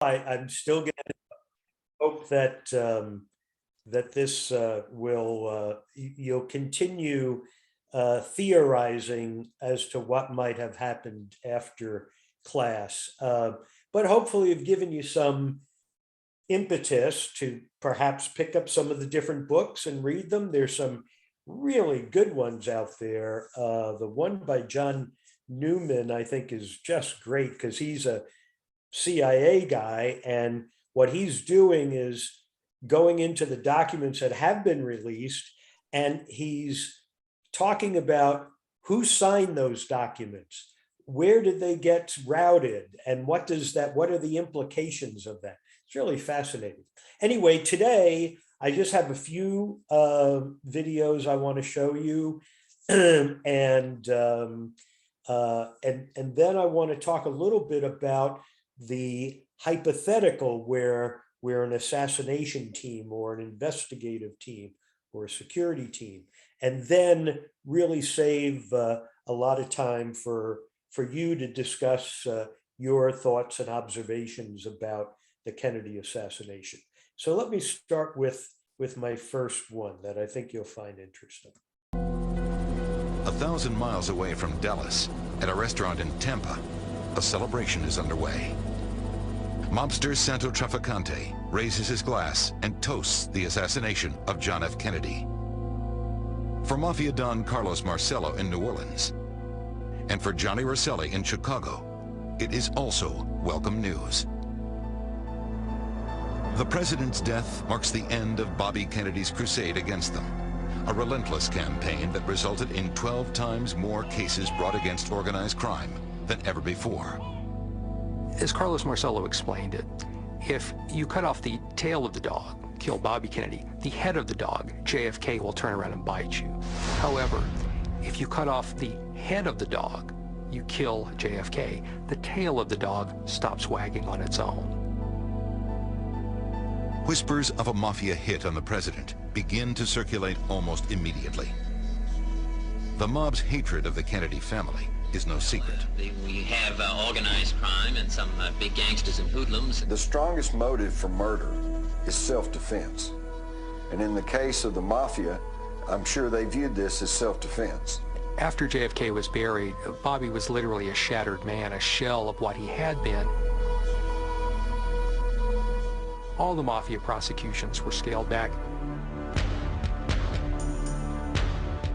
I'm still going to hope that that this will you'll continue theorizing as to what might have happened after class, but hopefully I've given you some impetus to perhaps pick up some of the different books and read them. There's some really good ones out there. The one by John Newman, I think, is just great because he's a CIA guy, and what he's doing is going into the documents that have been released, and he's talking about who signed those documents, where did they get routed, and what are the implications of that. It's really fascinating. Anyway, today I just have a few videos I want to show you, and then I want to talk a little bit about the hypothetical where an assassination team or an investigative team or a security team, and then really save a lot of time for you to discuss your thoughts and observations about the Kennedy assassination. So let me start with my first one that I think you'll find interesting. 1,000 miles away from Dallas, at a restaurant in Tampa, a celebration is underway. Mobster Santo Trafficante raises his glass and toasts the assassination of John F. Kennedy. For Mafia Don Carlos Marcello in New Orleans, and for Johnny Rosselli in Chicago, it is also welcome news. The president's death marks the end of Bobby Kennedy's crusade against them, a relentless campaign that resulted in 12 times more cases brought against organized crime than ever before. As Carlos Marcello explained it, if you cut off the tail of the dog, kill Bobby Kennedy, the head of the dog, JFK, will turn around and bite you. However, if you cut off the head of the dog, you kill JFK, the tail of the dog stops wagging on its own. Whispers of a mafia hit on the president begin to circulate almost immediately. The mob's hatred of the Kennedy family is no secret. We have organized crime and some big gangsters and hoodlums. The strongest motive for murder is self-defense. And in the case of the Mafia, I'm sure they viewed this as self-defense. After JFK was buried, Bobby was literally a shattered man, a shell of what he had been. All the Mafia prosecutions were scaled back.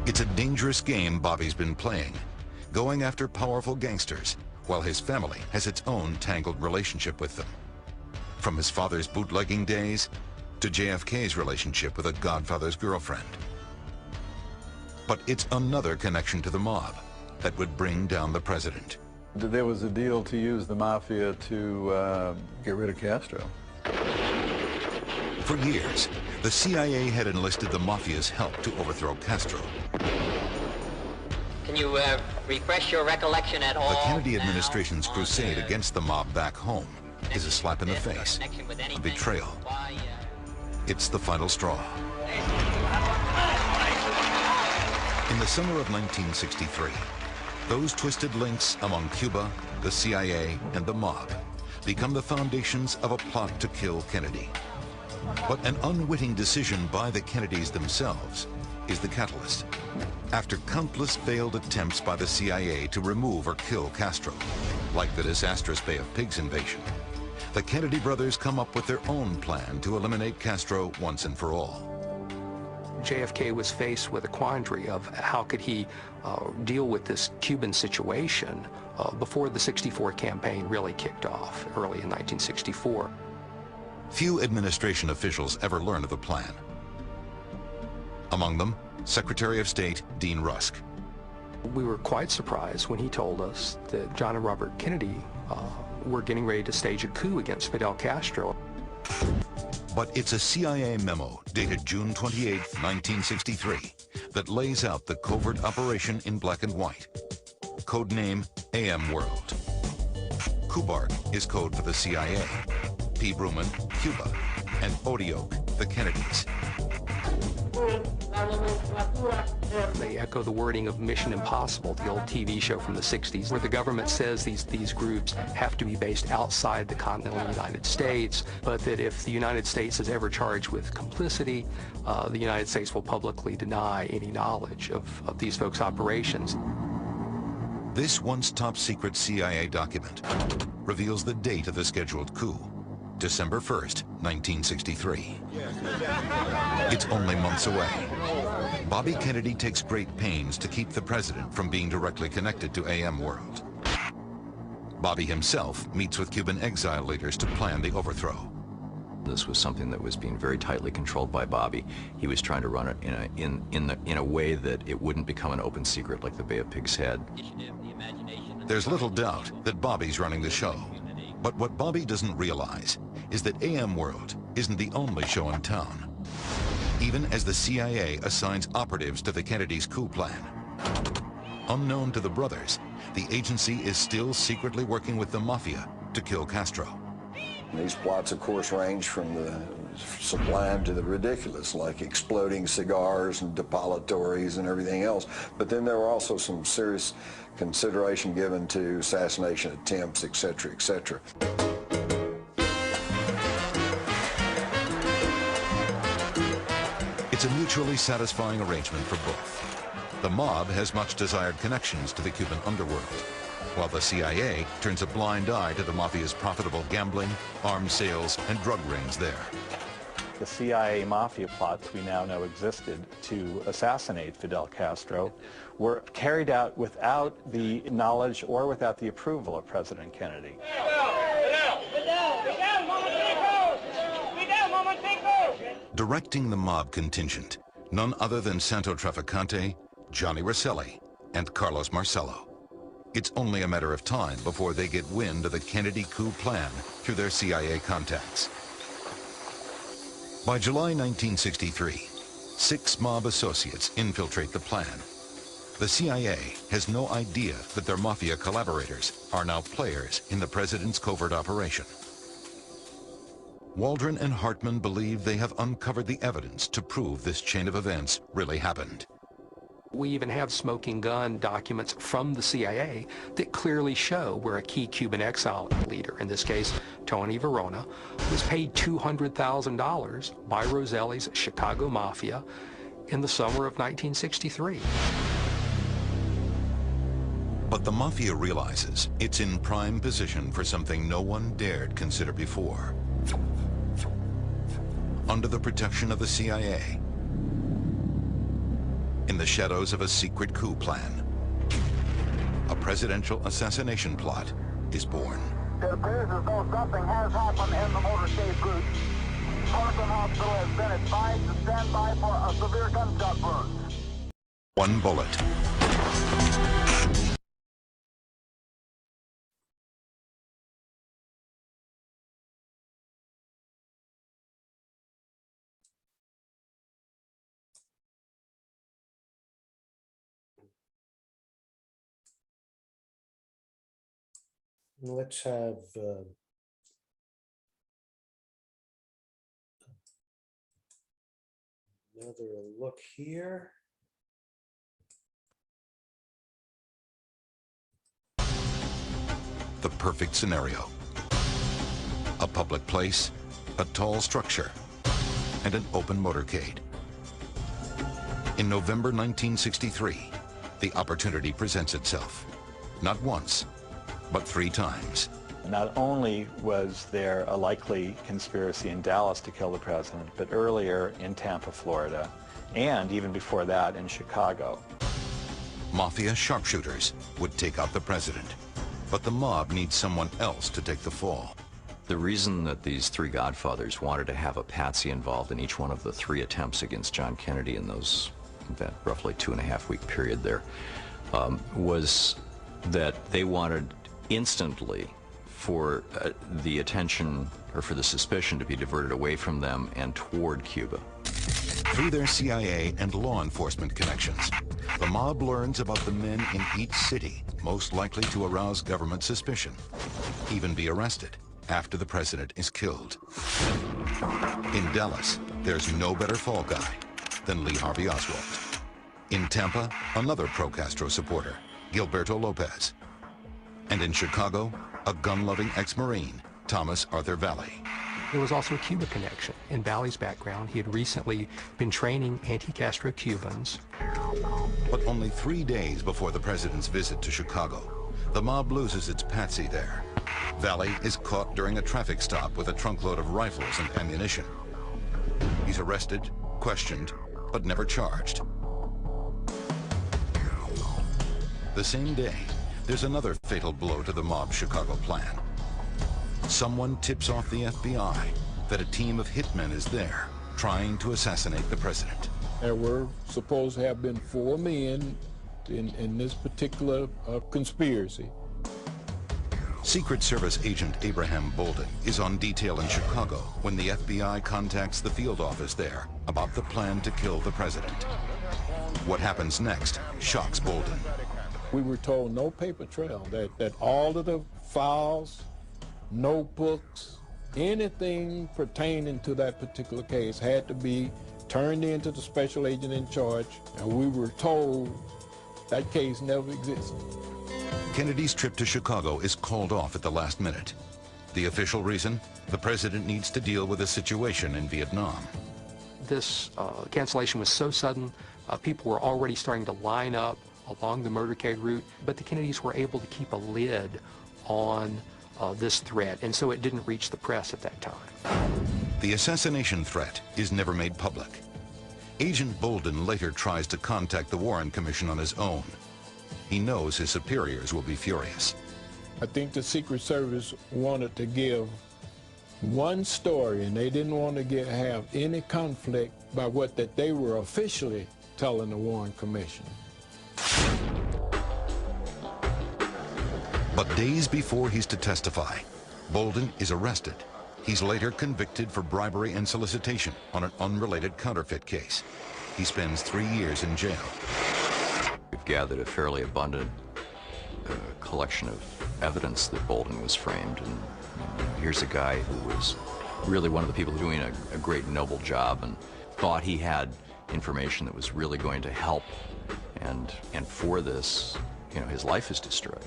It's a dangerous game Bobby's been playing, going after powerful gangsters, while his family has its own tangled relationship with them. From his father's bootlegging days to JFK's relationship with a godfather's girlfriend. But it's another connection to the mob that would bring down the president. There was a deal to use the Mafia to get rid of Castro. For years, the CIA had enlisted the Mafia's help to overthrow Castro. Can you refresh your recollection at all? The Kennedy administration's crusade against the mob back home is a slap in the face, a betrayal. It's the final straw. In the summer of 1963, those twisted links among Cuba, the CIA, and the mob become the foundations of a plot to kill Kennedy. But an unwitting decision by the Kennedys themselves is the catalyst. After countless failed attempts by the CIA to remove or kill Castro, like the disastrous Bay of Pigs invasion, the Kennedy brothers come up with their own plan to eliminate Castro once and for all. JFK was faced with a quandary of how could he deal with this Cuban situation before the '64 campaign really kicked off, early in 1964. Few administration officials ever learn of the plan. Among them, Secretary of State Dean Rusk. We were quite surprised when he told us that John and Robert Kennedy were getting ready to stage a coup against Fidel Castro. But it's a CIA memo dated June 28, 1963, that lays out the covert operation in black and white. Codename AM World. Kubark is code for the CIA, P. Bruman, Cuba, and Odioke, the Kennedys. They echo the wording of Mission Impossible, the old TV show from the 60s, where the government says these groups have to be based outside the continental United States, but that if the United States is ever charged with complicity, the United States will publicly deny any knowledge of these folks' operations. This once top-secret CIA document reveals the date of the scheduled coup, December 1st, 1963. It's only months away. Bobby Kennedy takes great pains to keep the president from being directly connected to AM World. Bobby himself meets with Cuban exile leaders to plan the overthrow. This was something that was being very tightly controlled by Bobby. He was trying to run it in a way that it wouldn't become an open secret like the Bay of Pigs Head. There's little doubt that Bobby's running the show. But what Bobby doesn't realize is that AM World isn't the only show in town. Even as the CIA assigns operatives to the Kennedy's coup plan. Unknown to the brothers, the agency is still secretly working with the Mafia to kill Castro. These plots, of course, range from the sublime to the ridiculous, like exploding cigars and depilatories and everything else. But then there were also some serious consideration given to assassination attempts, etc., etc. It's a mutually satisfying arrangement for both. The mob has much desired connections to the Cuban underworld, while the CIA turns a blind eye to the Mafia's profitable gambling, arms sales, and drug rings there. The CIA Mafia plots we now know existed to assassinate Fidel Castro were carried out without the knowledge or without the approval of President Kennedy. Directing the mob contingent, none other than Santo Trafficante, Johnny Rosselli, and Carlos Marcello. It's only a matter of time before they get wind of the Kennedy coup plan through their CIA contacts. By July 1963, 6 mob associates infiltrate the plan. The CIA has no idea that their Mafia collaborators are now players in the president's covert operation. Waldron and Hartman believe they have uncovered the evidence to prove this chain of events really happened. We even have smoking gun documents from the CIA that clearly show where a key Cuban exile leader, in this case Tony Verona, was paid $200,000 by Rosselli's Chicago Mafia in the summer of 1963. But the Mafia realizes it's in prime position for something no one dared consider before. Under the protection of the CIA, in the shadows of a secret coup plan, a presidential assassination plot is born. It appears as though something has happened in the motorcade route. Hartman Hospital has been advised to stand by for a severe gunshot wound. One bullet. Let's have another look here. The perfect scenario. A public place, a tall structure, and an open motorcade. In November 1963, the opportunity presents itself. Not once, but 3 times. Not only was there a likely conspiracy in Dallas to kill the president, but earlier in Tampa, Florida, and even before that in Chicago. Mafia sharpshooters would take out the president, but the mob needs someone else to take the fall. The reason that these 3 godfathers wanted to have a patsy involved in each one of the 3 attempts against John Kennedy in that roughly 2.5-week period there was that they wanted instantly for the attention or for the suspicion to be diverted away from them and toward Cuba. Through their CIA and law enforcement connections, the mob learns about the men in each city most likely to arouse government suspicion, even be arrested after the president is killed. In Dallas, there's no better fall guy than Lee Harvey Oswald. In Tampa, another pro-Castro supporter, Gilberto Lopez. And in Chicago, a gun-loving ex-Marine, Thomas Arthur Valley. There was also a Cuba connection. In Valley's background, he had recently been training anti-Castro Cubans. But only 3 days before the president's visit to Chicago, the mob loses its patsy there. Valley is caught during a traffic stop with a trunkload of rifles and ammunition. He's arrested, questioned, but never charged. The same day, there's another fatal blow to the mob's Chicago plan. Someone tips off the FBI that a team of hitmen is there trying to assassinate the president. There were supposed to have been 4 men in this particular conspiracy. Secret Service agent Abraham Bolden is on detail in Chicago when the FBI contacts the field office there about the plan to kill the president. What happens next shocks Bolden. We were told no paper trail, that all of the files, notebooks, anything pertaining to that particular case had to be turned in to the special agent in charge, and we were told that case never existed. Kennedy's trip to Chicago is called off at the last minute. The official reason? The president needs to deal with a situation in Vietnam. This cancellation was so sudden, people were already starting to line up along the motorcade route, but the Kennedys were able to keep a lid on this threat, and so it didn't reach the press at that time. The assassination threat is never made public. Agent Bolden later tries to contact the Warren Commission on his own. He knows his superiors will be furious. I think the Secret Service wanted to give one story, and they didn't want to have any conflict by what that they were officially telling the Warren Commission. But days before he's to testify, Bolden is arrested. He's later convicted for bribery and solicitation on an unrelated counterfeit case. He spends 3 years in jail. We've gathered a fairly abundant collection of evidence that Bolden was framed, and here's a guy who was really one of the people doing a great noble job and thought he had information that was really going to help, and for this, his life is destroyed.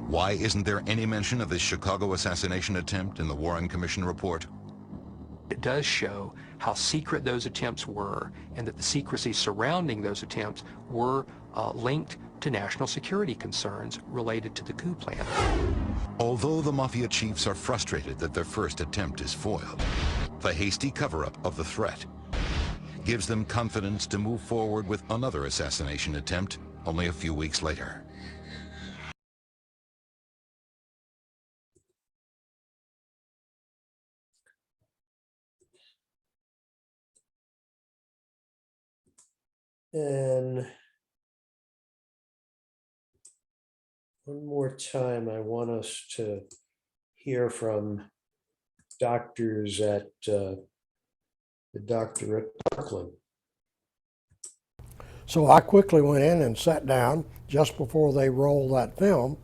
Why isn't there any mention of this Chicago assassination attempt in the Warren Commission report? It does show how secret those attempts were, and that the secrecy surrounding those attempts were linked to national security concerns related to the coup plan. Although the Mafia chiefs are frustrated that their first attempt is foiled, the hasty cover-up of the threat gives them confidence to move forward with another assassination attempt only a few weeks later. And one more time, I want us to hear from doctors at the doctor at Parkland. So I quickly went in and sat down just before they rolled that film.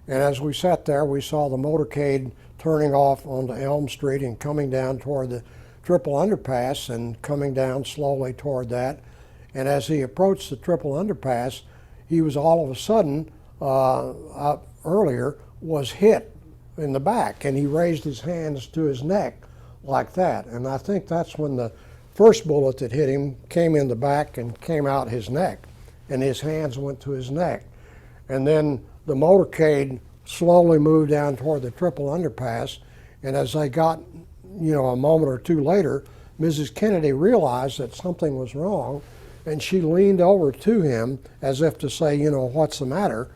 And as we sat there, we saw the motorcade turning off onto Elm Street and coming down toward the triple underpass and coming down slowly toward that. And as he approached the triple underpass, he was all of a sudden, earlier, was hit in the back, and he raised his hands to his neck like that. And I think that's when the first bullet that hit him came in the back and came out his neck, and his hands went to his neck. And then the motorcade slowly moved down toward the triple underpass, and as they got, a moment or two later, Mrs. Kennedy realized that something was wrong, and she leaned over to him as if to say, what's the matter?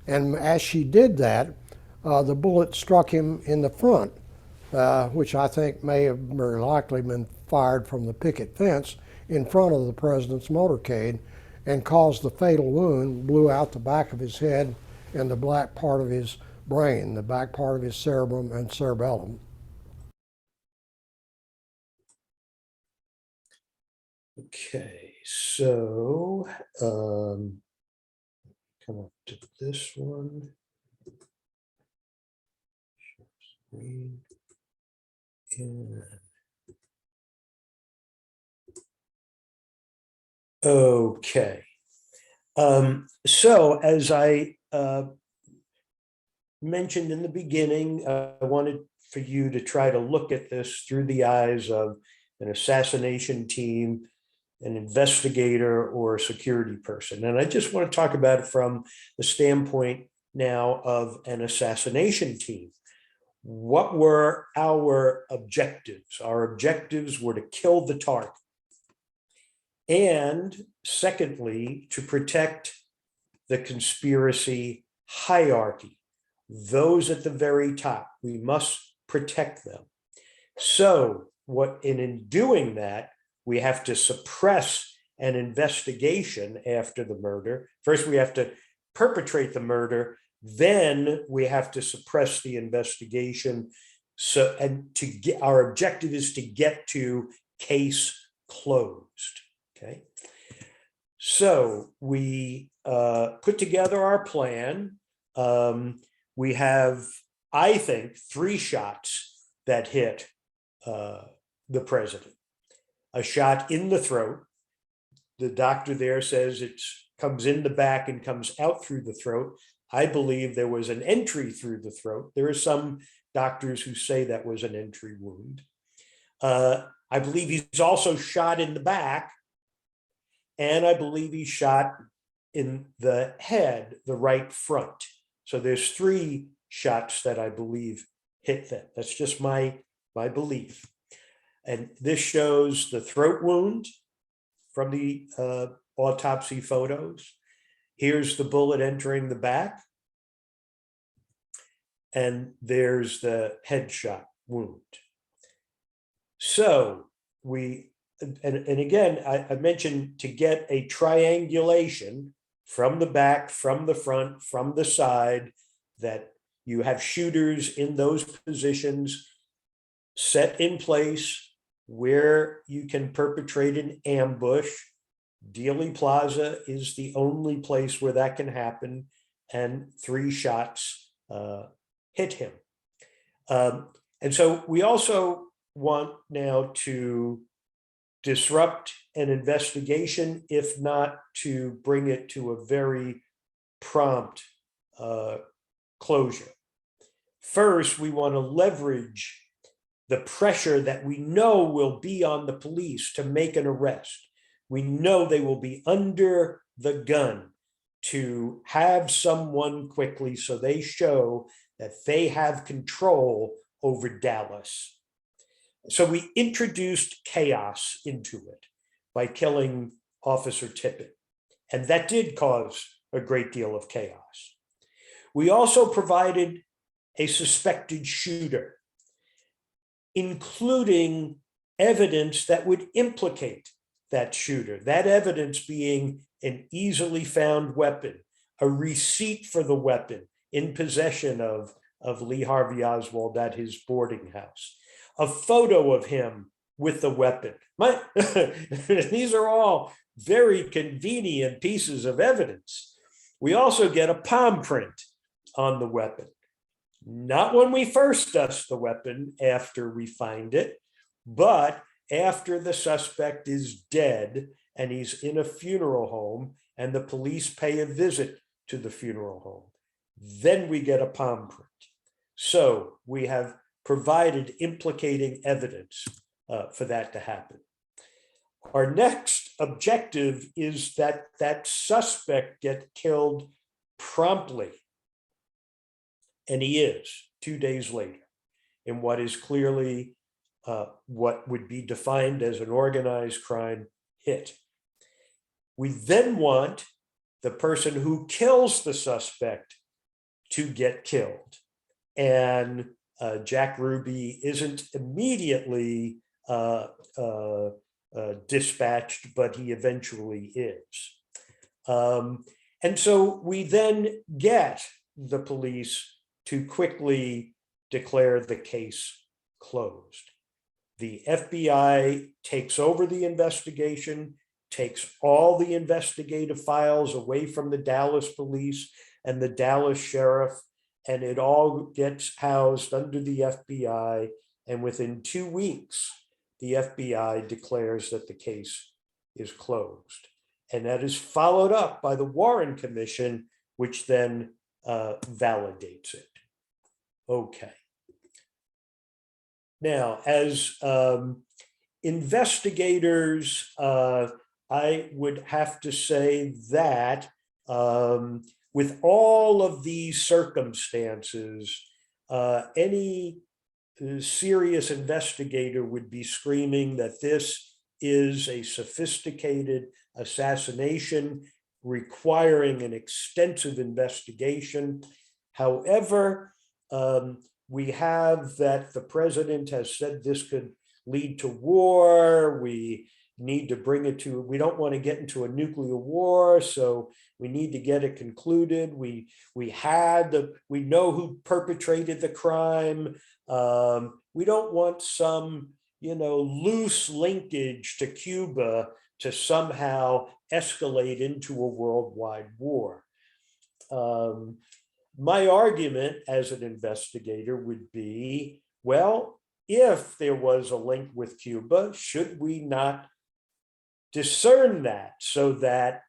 And as she did that, the bullet struck him in the front, which I think may have very likely been fired from the picket fence in front of the president's motorcade, and caused the fatal wound, blew out the back of his head and the black part of his brain, the back part of his cerebrum and cerebellum. Okay, so come up to this one. Screen. And Okay. So as I mentioned in the beginning, I wanted for you to try to look at this through the eyes of an assassination team, an investigator, or a security person. And I just want to talk about it from the standpoint now of an assassination team. What were our objectives? Our objectives were to kill the target. And secondly, to protect the conspiracy hierarchy, those at the very top. We must protect them. So in doing that, we have to suppress an investigation after the murder. First, we have to perpetrate the murder. Then we have to suppress the investigation. So, and to get, our objective is to get to case closed. Okay. So we put together our plan. We have, I think, 3 shots that hit the president. A shot in the throat. The doctor there says it comes in the back and comes out through the throat. I believe there was an entry through the throat. There are some doctors who say that was an entry wound. I believe he's also shot in the back. And I believe he's shot in the head, the right front. So there's 3 shots that I believe hit them. That's just my belief. And this shows the throat wound from the autopsy photos. Here's the bullet entering the back. And there's the headshot wound. So and again, I mentioned to get a triangulation from the back, from the front, from the side, that you have shooters in those positions set in place where you can perpetrate an ambush. Dealey Plaza is the only place where that can happen, and 3 shots hit him. And so we also want now to disrupt an investigation, if not to bring it to a very prompt closure. First, we want to leverage the pressure that we know will be on the police to make an arrest. We know they will be under the gun to have someone quickly, so they show that they have control over Dallas. So we introduced chaos into it by killing Officer Tippit, and that did cause a great deal of chaos. We also provided a suspected shooter, including evidence that would implicate that shooter, that evidence being an easily found weapon, a receipt for the weapon in possession of Lee Harvey Oswald at his boarding house, a photo of him with the weapon. These are all very convenient pieces of evidence. We also get a palm print on the weapon. Not when we first dust the weapon after we find it, but after the suspect is dead and he's in a funeral home and the police pay a visit to the funeral home. Then we get a palm print. So we have provided implicating evidence for that to happen. Our next objective is that that suspect get killed promptly. And he is 2 days later in what is clearly what would be defined as an organized crime hit. We then want the person who kills the suspect to get killed. And Jack Ruby isn't immediately dispatched, but he eventually is. And so we then get the police to quickly declare the case closed. The FBI takes over the investigation, takes all the investigative files away from the Dallas police and the Dallas sheriff, and it all gets housed under the FBI. And within 2 weeks, the FBI declares that the case is closed. And that is followed up by the Warren Commission, which then validates it. Okay. Now, as investigators, I would have to say that with all of these circumstances, any serious investigator would be screaming that this is a sophisticated assassination requiring an extensive investigation. However, we have that the president has said this could lead to war. We need to bring it to, we don't want to get into a nuclear war, so we need to get it concluded. We know who perpetrated the crime. We don't want some, loose linkage to Cuba to somehow escalate into a worldwide war. My argument as an investigator would be, well, if there was a link with Cuba, should we not discern that so that,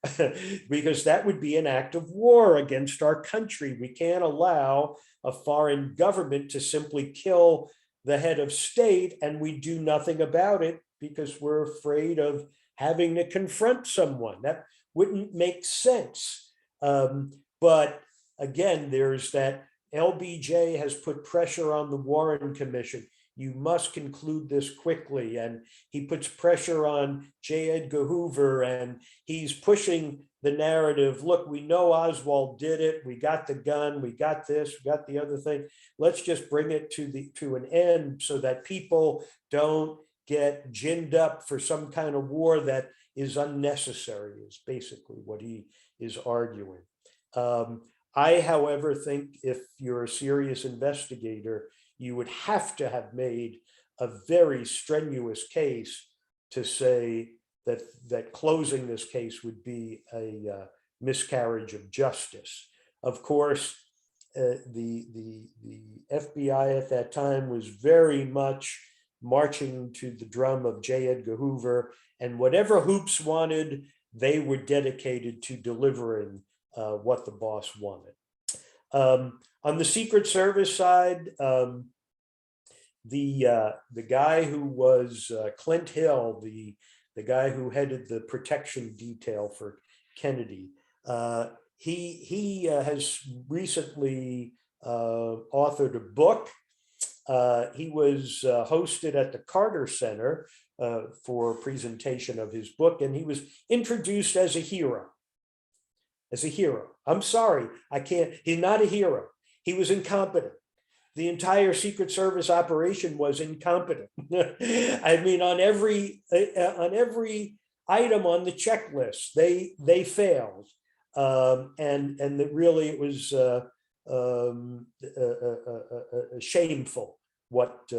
because that would be an act of war against our country. We can't allow a foreign government to simply kill the head of state and we do nothing about it because we're afraid of having to confront someone. That wouldn't make sense. But again, there's that LBJ has put pressure on the Warren Commission. You must conclude this quickly. And he puts pressure on J. Edgar Hoover, and he's pushing the narrative. Look, we know Oswald did it. We got the gun. We got this. We got the other thing. Let's just bring it to an end so that people don't get ginned up for some kind of war that is unnecessary, is basically what he is arguing. I, however, think if you're a serious investigator, you would have to have made a very strenuous case to say that closing this case would be a miscarriage of justice. Of course, the FBI at that time was very much marching to the drum of J. Edgar Hoover, and whatever Hoops wanted, they were dedicated to delivering what the boss wanted. On the Secret Service side, the guy who was Clint Hill, the guy who headed the protection detail for Kennedy, he has recently authored a book. He was hosted at the Carter Center for a presentation of his book, and he was introduced as a hero. I'm sorry, I can't, he's not a hero. He was incompetent. The entire Secret Service operation was incompetent. I mean, on every item on the checklist, they failed. And that really it was shameful what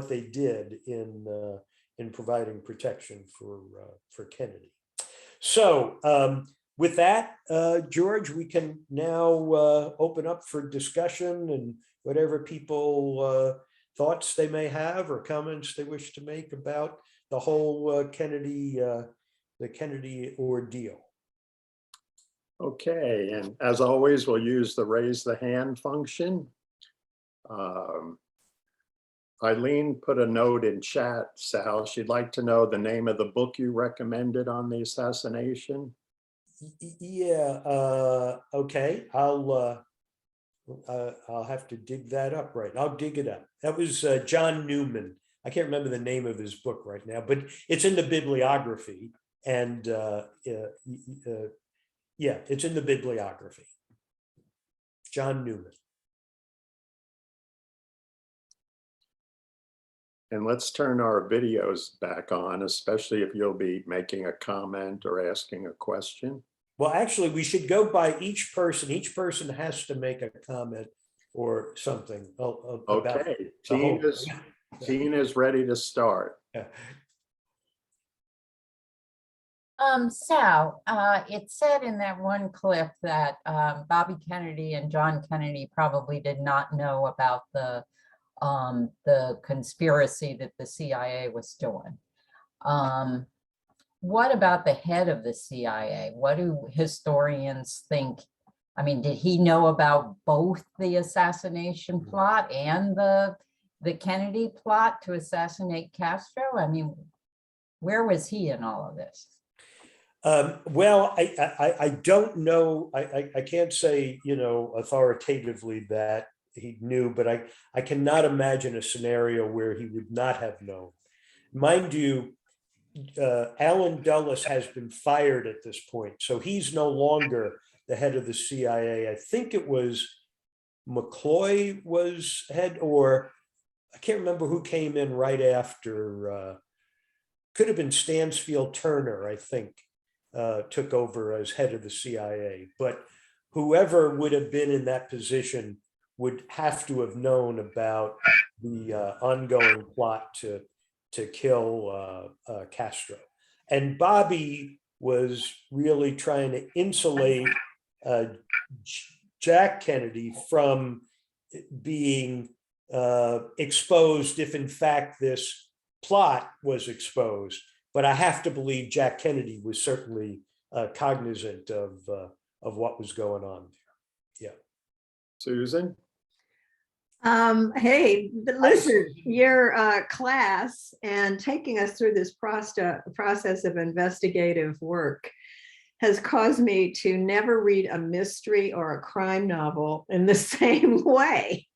they did in providing protection for Kennedy. So with that, George, we can now open up for discussion and whatever people thoughts they may have or comments they wish to make about the whole Kennedy ordeal. Okay, and as always, we'll use the raise the hand function. Eileen put a note in chat, Sal. She'd like to know the name of the book you recommended on the assassination. Yeah, okay, I'll have to dig that up, right? I'll dig it up. That was John Newman. I can't remember the name of his book right now, but it's in the bibliography. And yeah, it's in the bibliography. John Newman. And let's turn our videos back on, especially if you'll be making a comment or asking a question. Well, actually, we should go by each person. Each person has to make a comment or something about. Okay, Tina's ready to start. Yeah. Sal, it said in that one clip that Bobby Kennedy and John Kennedy probably did not know about the conspiracy that the CIA was doing. what about the head of the CIA? What do historians think? I mean, did he know about both the assassination plot and the Kennedy plot to assassinate Castro? I mean, where was he in all of this? Well, I don't know. I can't say, authoritatively that he knew, but I cannot imagine a scenario where he would not have known. Mind you, Alan Dulles has been fired at this point, so he's no longer the head of the CIA. I think it was McCloy was head, or I can't remember who came in right after. Could have been Stansfield Turner, I think, took over as head of the CIA. But whoever would have been in that position would have to have known about the ongoing plot to kill Castro. And Bobby was really trying to insulate Jack Kennedy from being exposed if in fact this plot was exposed. But I have to believe Jack Kennedy was certainly cognizant of what was going on there. Yeah. Susan? Hey, listen, your class and taking us through this process of investigative work has caused me to never read a mystery or a crime novel in the same way,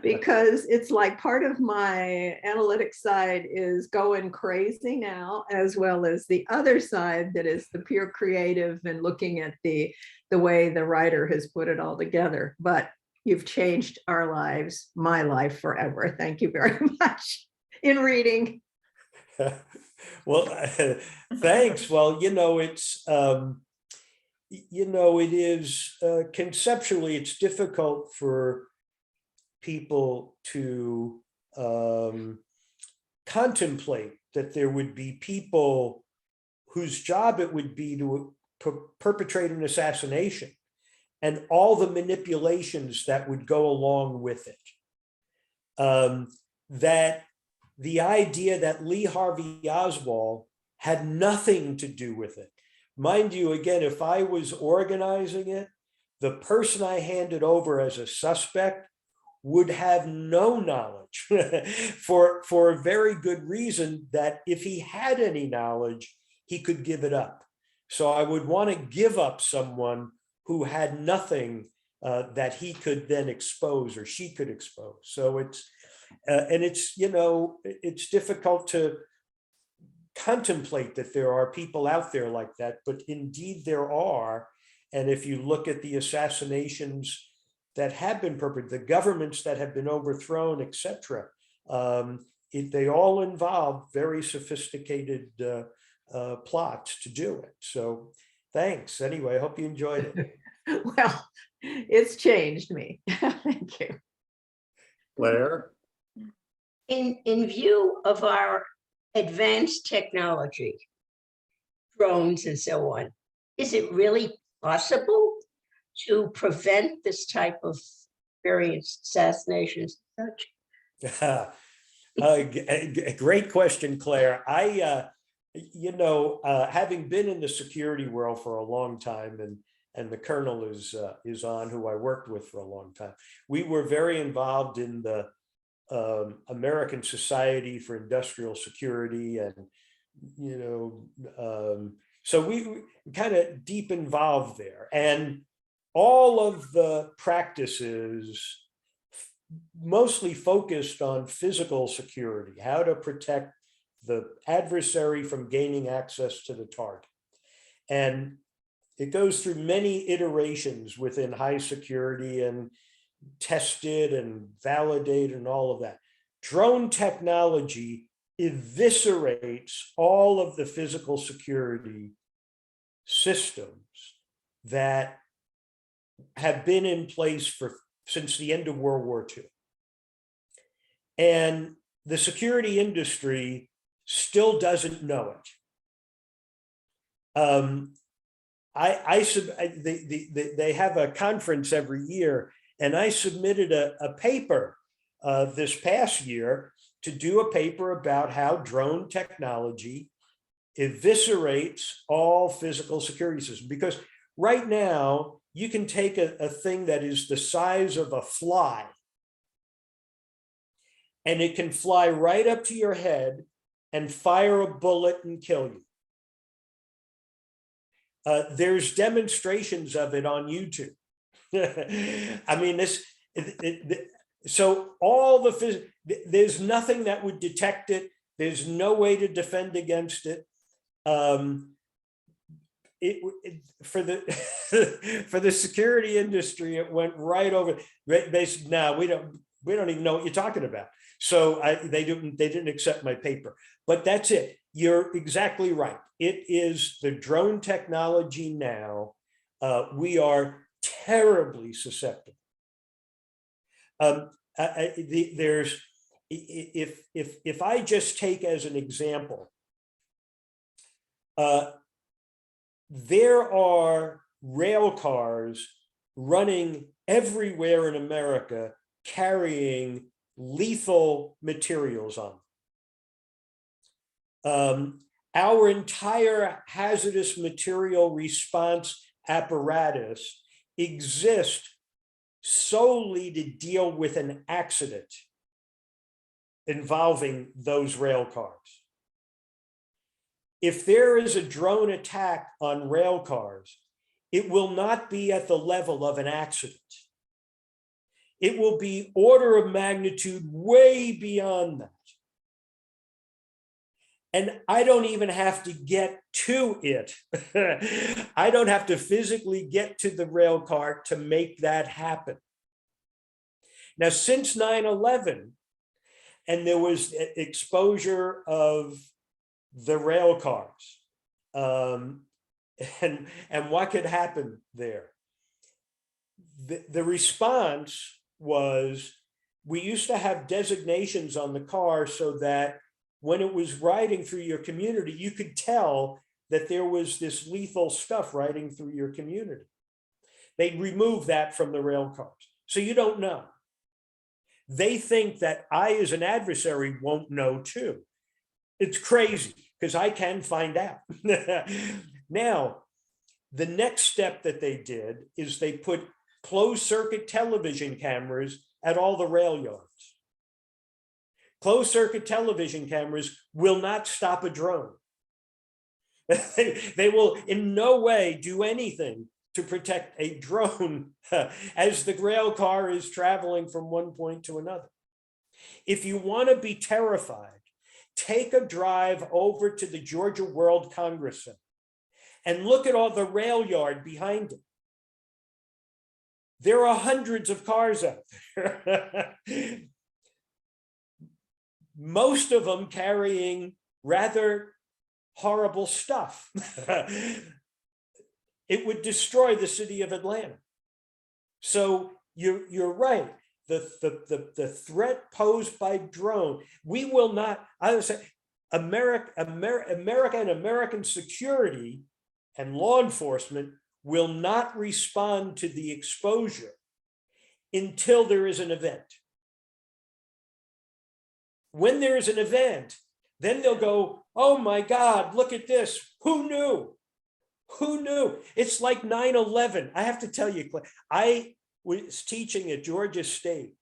because it's like part of my analytic side is going crazy now, as well as the other side that is the pure creative and looking at the way the writer has put it all together. But you've changed our lives, my life forever. Thank you very much in reading. Well, thanks. Well, it's, it is conceptually, it's difficult for people to contemplate that there would be people whose job it would be to perpetrate an assassination and all the manipulations that would go along with it. That the idea that Lee Harvey Oswald had nothing to do with it. Mind you, again, if I was organizing it, the person I handed over as a suspect would have no knowledge for a very good reason that if he had any knowledge, he could give it up. So I would want to give up someone who had nothing that he could then expose or she could expose. So it's, and it's, it's difficult to contemplate that there are people out there like that, but indeed there are. And if you look at the assassinations that have been perpetrated, the governments that have been overthrown, etc., they all involve very sophisticated plots to do it. So thanks. Anyway, I hope you enjoyed it. Well, it's changed me. Thank you. Claire? In view of our advanced technology, drones and so on, is it really possible to prevent this type of various assassinations and such? A great question, Claire. Having been in the security world for a long time, and the colonel is on, who I worked with for a long time, we were very involved in the American Society for Industrial Security, and so we kind of deep involved there, and all of the practices mostly focused on physical security, how to protect the adversary from gaining access to the target. And it goes through many iterations within high security and tested and validated and all of that. Drone technology eviscerates all of the physical security systems that have been in place since the end of World War II. And the security industry still doesn't know it. They have a conference every year, and I submitted a paper this past year to do a paper about how drone technology eviscerates all physical security systems. Because right now, you can take a thing that is the size of a fly, and it can fly right up to your head and fire a bullet and kill you. There's demonstrations of it on YouTube. I mean, so all there's nothing that would detect it. There's no way to defend against it. For the security industry, it went right over. Basically, now we don't even know what you're talking about. So they didn't accept my paper. But that's it. You're exactly right. It is the drone technology now. We are terribly susceptible. If I just take as an example, there are rail cars running everywhere in America carrying lethal materials on them. Our entire hazardous material response apparatus exists solely to deal with an accident involving those rail cars. If there is a drone attack on rail cars, it will not be at the level of an accident. It will be order of magnitude way beyond that. And I don't even have to get to it. I don't have to physically get to the rail car to make that happen. Now, since 9/11, and there was exposure of the rail cars, and what could happen there? The response was, we used to have designations on the car so that when it was riding through your community, you could tell that there was this lethal stuff riding through your community. They removed that from the rail cars. So you don't know. They think that I, as an adversary, won't know too. It's crazy because I can find out. Now, the next step that they did is they put closed circuit television cameras at all the rail yards. Closed circuit television cameras will not stop a drone. They will in no way do anything to protect a drone as the rail car is traveling from one point to another. If you want to be terrified, take a drive over to the Georgia World Congress Center and look at all the rail yard behind it. There are hundreds of cars out there. Most of them carrying rather horrible stuff. It would destroy the city of Atlanta. So you're right. The threat posed by drone, we will not, I would say, America and American security and law enforcement will not respond to the exposure until there is an event. When there is an event, then they'll go, oh my God, look at this. Who knew? Who knew? It's like 9/11. I have to tell you, I was teaching at Georgia State,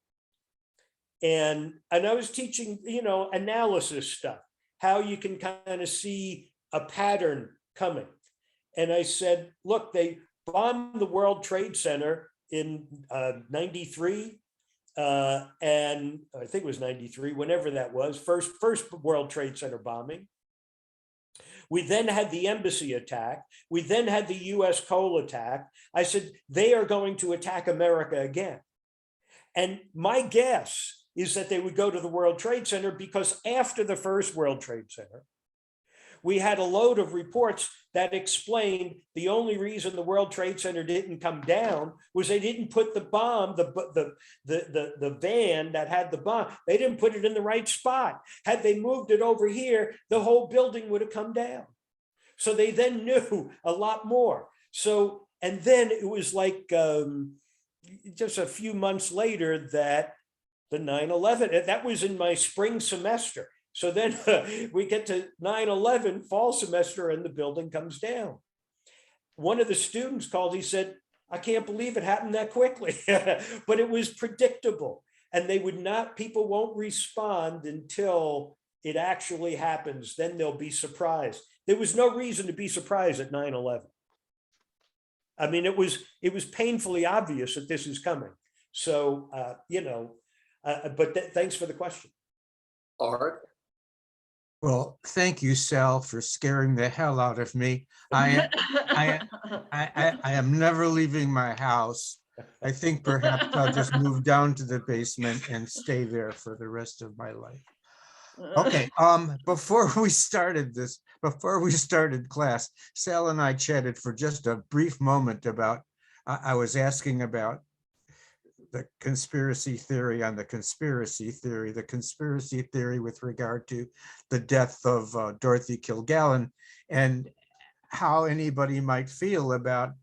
and I was teaching, analysis stuff, how you can kind of see a pattern coming. And I said, look, they bombed the World Trade Center in 93. And I think it was 93, whenever that was, first World Trade Center bombing. We then had the embassy attack. We then had the US Cole attack. I said, they are going to attack America again. And my guess is that they would go to the World Trade Center because after the first World Trade Center, we had a load of reports that explained the only reason the World Trade Center didn't come down was they didn't put the bomb, the van that had the bomb, they didn't put it in the right spot. Had they moved it over here, the whole building would have come down. So they then knew a lot more. So, and then it was like just a few months later that the 9/11, that was in my spring semester. So then we get to 9/11 fall semester and the building comes down. One of the students called, he said, I can't believe it happened that quickly, but it was predictable. And they would not, people won't respond until it actually happens. Then they'll be surprised. There was no reason to be surprised at 9/11. I mean, it was painfully obvious that this is coming. So, but thanks for the question. Art? Well, thank you, Sal, for scaring the hell out of me. I am never leaving my house. I think perhaps I'll just move down to the basement and stay there for the rest of my life. Okay, before we started class, Sal and I chatted for just a brief moment about, I was asking about the conspiracy theory on the conspiracy theory with regard to the death of Dorothy Kilgallen, and how anybody might feel about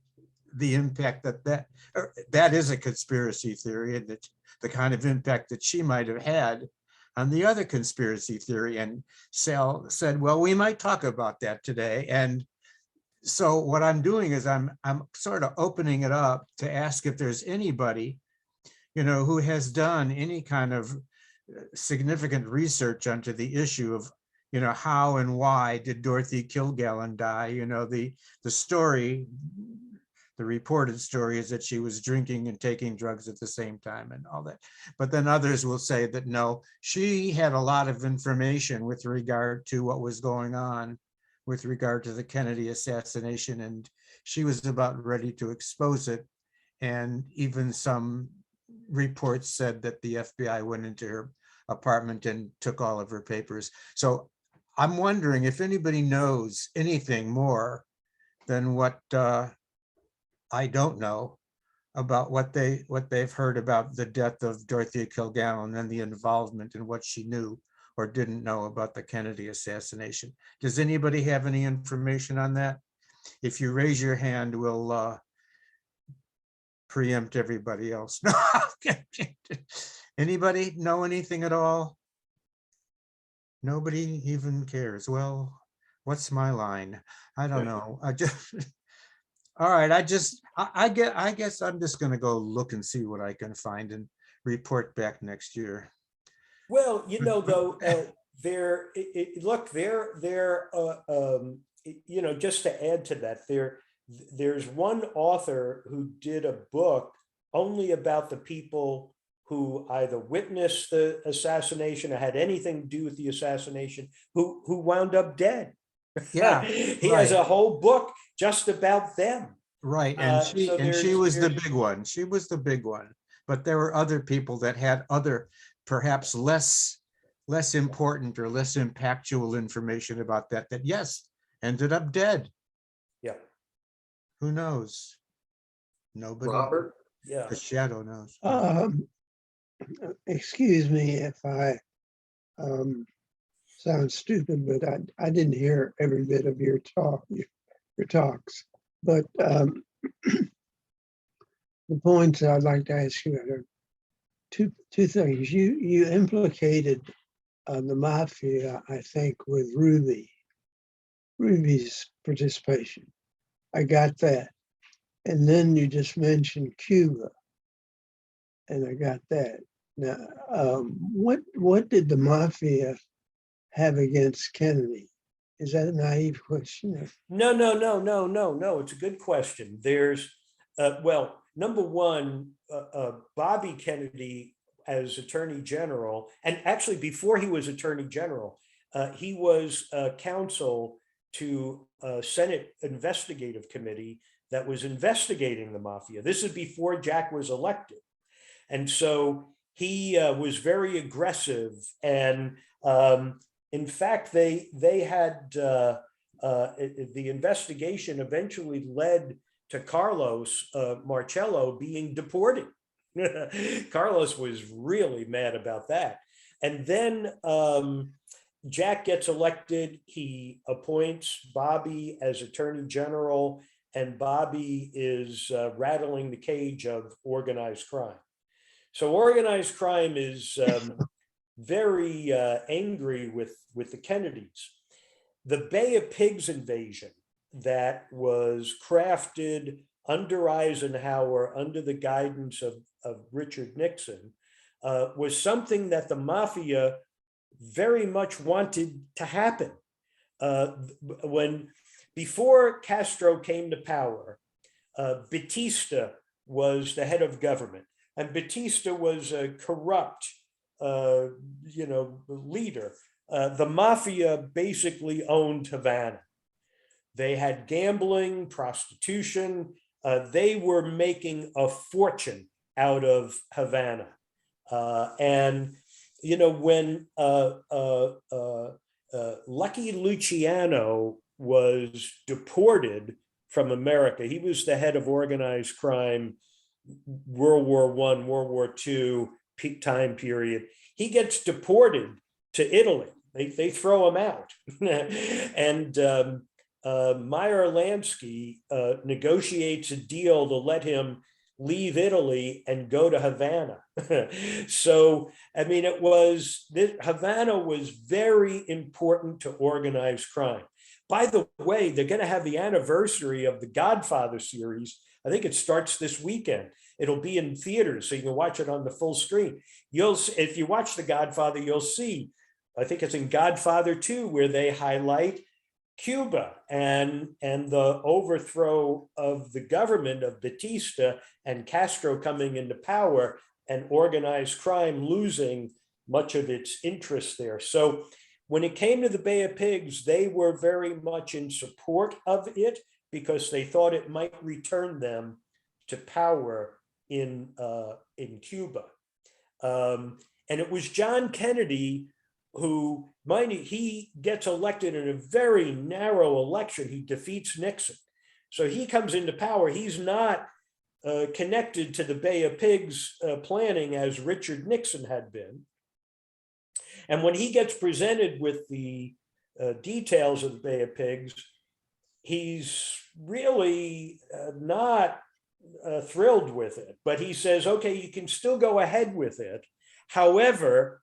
the impact that is a conspiracy theory, and that the kind of impact that she might have had on the other conspiracy theory. And Sal said, well, we might talk about that today. And so what I'm doing is I'm sort of opening it up to ask if there's anybody, who has done any kind of significant research onto the issue of, how and why did Dorothy Kilgallen die? The story, the reported story is that she was drinking and taking drugs at the same time and all that. But then others will say that no, she had a lot of information with regard to what was going on with regard to the Kennedy assassination, and she was about ready to expose it. And even some reports said that the FBI went into her apartment and took all of her papers. So I'm wondering if anybody knows anything more than what I don't know about what they've heard about the death of Dorothy Kilgallen and the involvement in what she knew or didn't know about the Kennedy assassination. Does anybody have any information on that? If you raise your hand, we'll preempt everybody else. No. Anybody know anything at all? Nobody even cares. Well, what's my line? I don't know. I just all right. I guess I'm just going to go look and see what I can find and report back next year. Well, though, just to add to that, there's one author who did a book only about the people who either witnessed the assassination or had anything to do with the assassination, who wound up dead. Yeah, he has a whole book just about them. Right, and she was the big one. She was the big one. But there were other people that had other, perhaps less important or less impactful information about that yes, ended up dead. Yeah. Who knows? Nobody. Robert? Yeah. The shadow knows. Excuse me if I sound stupid, but I didn't hear every bit of your talks. But the points I'd like to ask you are two things. You implicated the Mafia, I think, with Ruby's participation. I got that. And then you just mentioned Cuba, and I got that. Now, what did the Mafia have against Kennedy? Is that a naive question? No. It's a good question. There's, number one, Bobby Kennedy as Attorney General, and actually before he was Attorney General, he was counsel to a Senate investigative committee that was investigating the Mafia. This is before Jack was elected. And so he was very aggressive. And in fact, they had the investigation eventually led to Carlos Marcello being deported. Carlos was really mad about that. And then Jack gets elected. He appoints Bobby as Attorney General, and Bobby is rattling the cage of organized crime. So organized crime is very angry with the Kennedys. The Bay of Pigs invasion that was crafted under Eisenhower, under the guidance of Richard Nixon, was something that the Mafia very much wanted to happen. Before Castro came to power, Batista was the head of government, and Batista was a corrupt, leader. The Mafia basically owned Havana. They had gambling, prostitution. They were making a fortune out of Havana. And when Lucky Luciano was deported from America, he was the head of organized crime, World War I, World War II, peak time period. He gets deported to Italy. They throw him out. And Meyer Lansky negotiates a deal to let him leave Italy and go to Havana. So, I mean, Havana was very important to organized crime. By the way, they're going to have the anniversary of the Godfather series. I think it starts this weekend. It'll be in theaters, so you can watch it on the full screen. If you watch The Godfather, you'll see, I think it's in Godfather 2, where they highlight Cuba and the overthrow of the government of Batista and Castro coming into power and organized crime losing much of its interest there. So when it came to the Bay of Pigs, they were very much in support of it because they thought it might return them to power in Cuba. And it was John Kennedy who, he gets elected in a very narrow election. He defeats Nixon. So he comes into power. He's not connected to the Bay of Pigs planning as Richard Nixon had been. And when he gets presented with the details of the Bay of Pigs, he's really not thrilled with it. But he says, okay, you can still go ahead with it. However,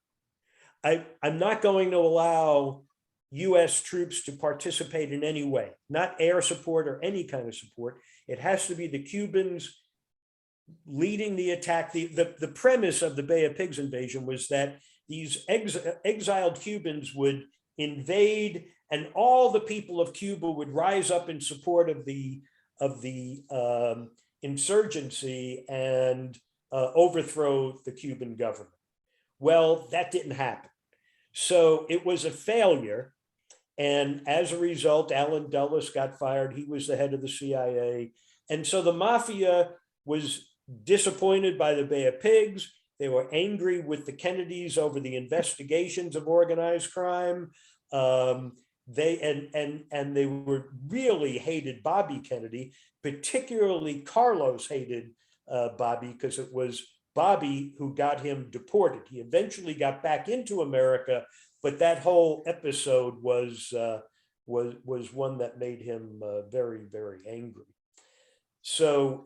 I'm not going to allow US troops to participate in any way, not air support or any kind of support. It has to be the Cubans leading the attack. The premise of the Bay of Pigs invasion was that these exiled Cubans would invade and all the people of Cuba would rise up in support of the insurgency and overthrow the Cuban government. Well, that didn't happen. So it was a failure. And as a result, Allen Dulles got fired. He was the head of the CIA. And so the Mafia was disappointed by the Bay of Pigs. They were angry with the Kennedys over the investigations of organized crime. They were really hated Bobby Kennedy, particularly Carlos hated Bobby because it was Bobby who got him deported. He eventually got back into America, but that whole episode was one that made him very, very angry. So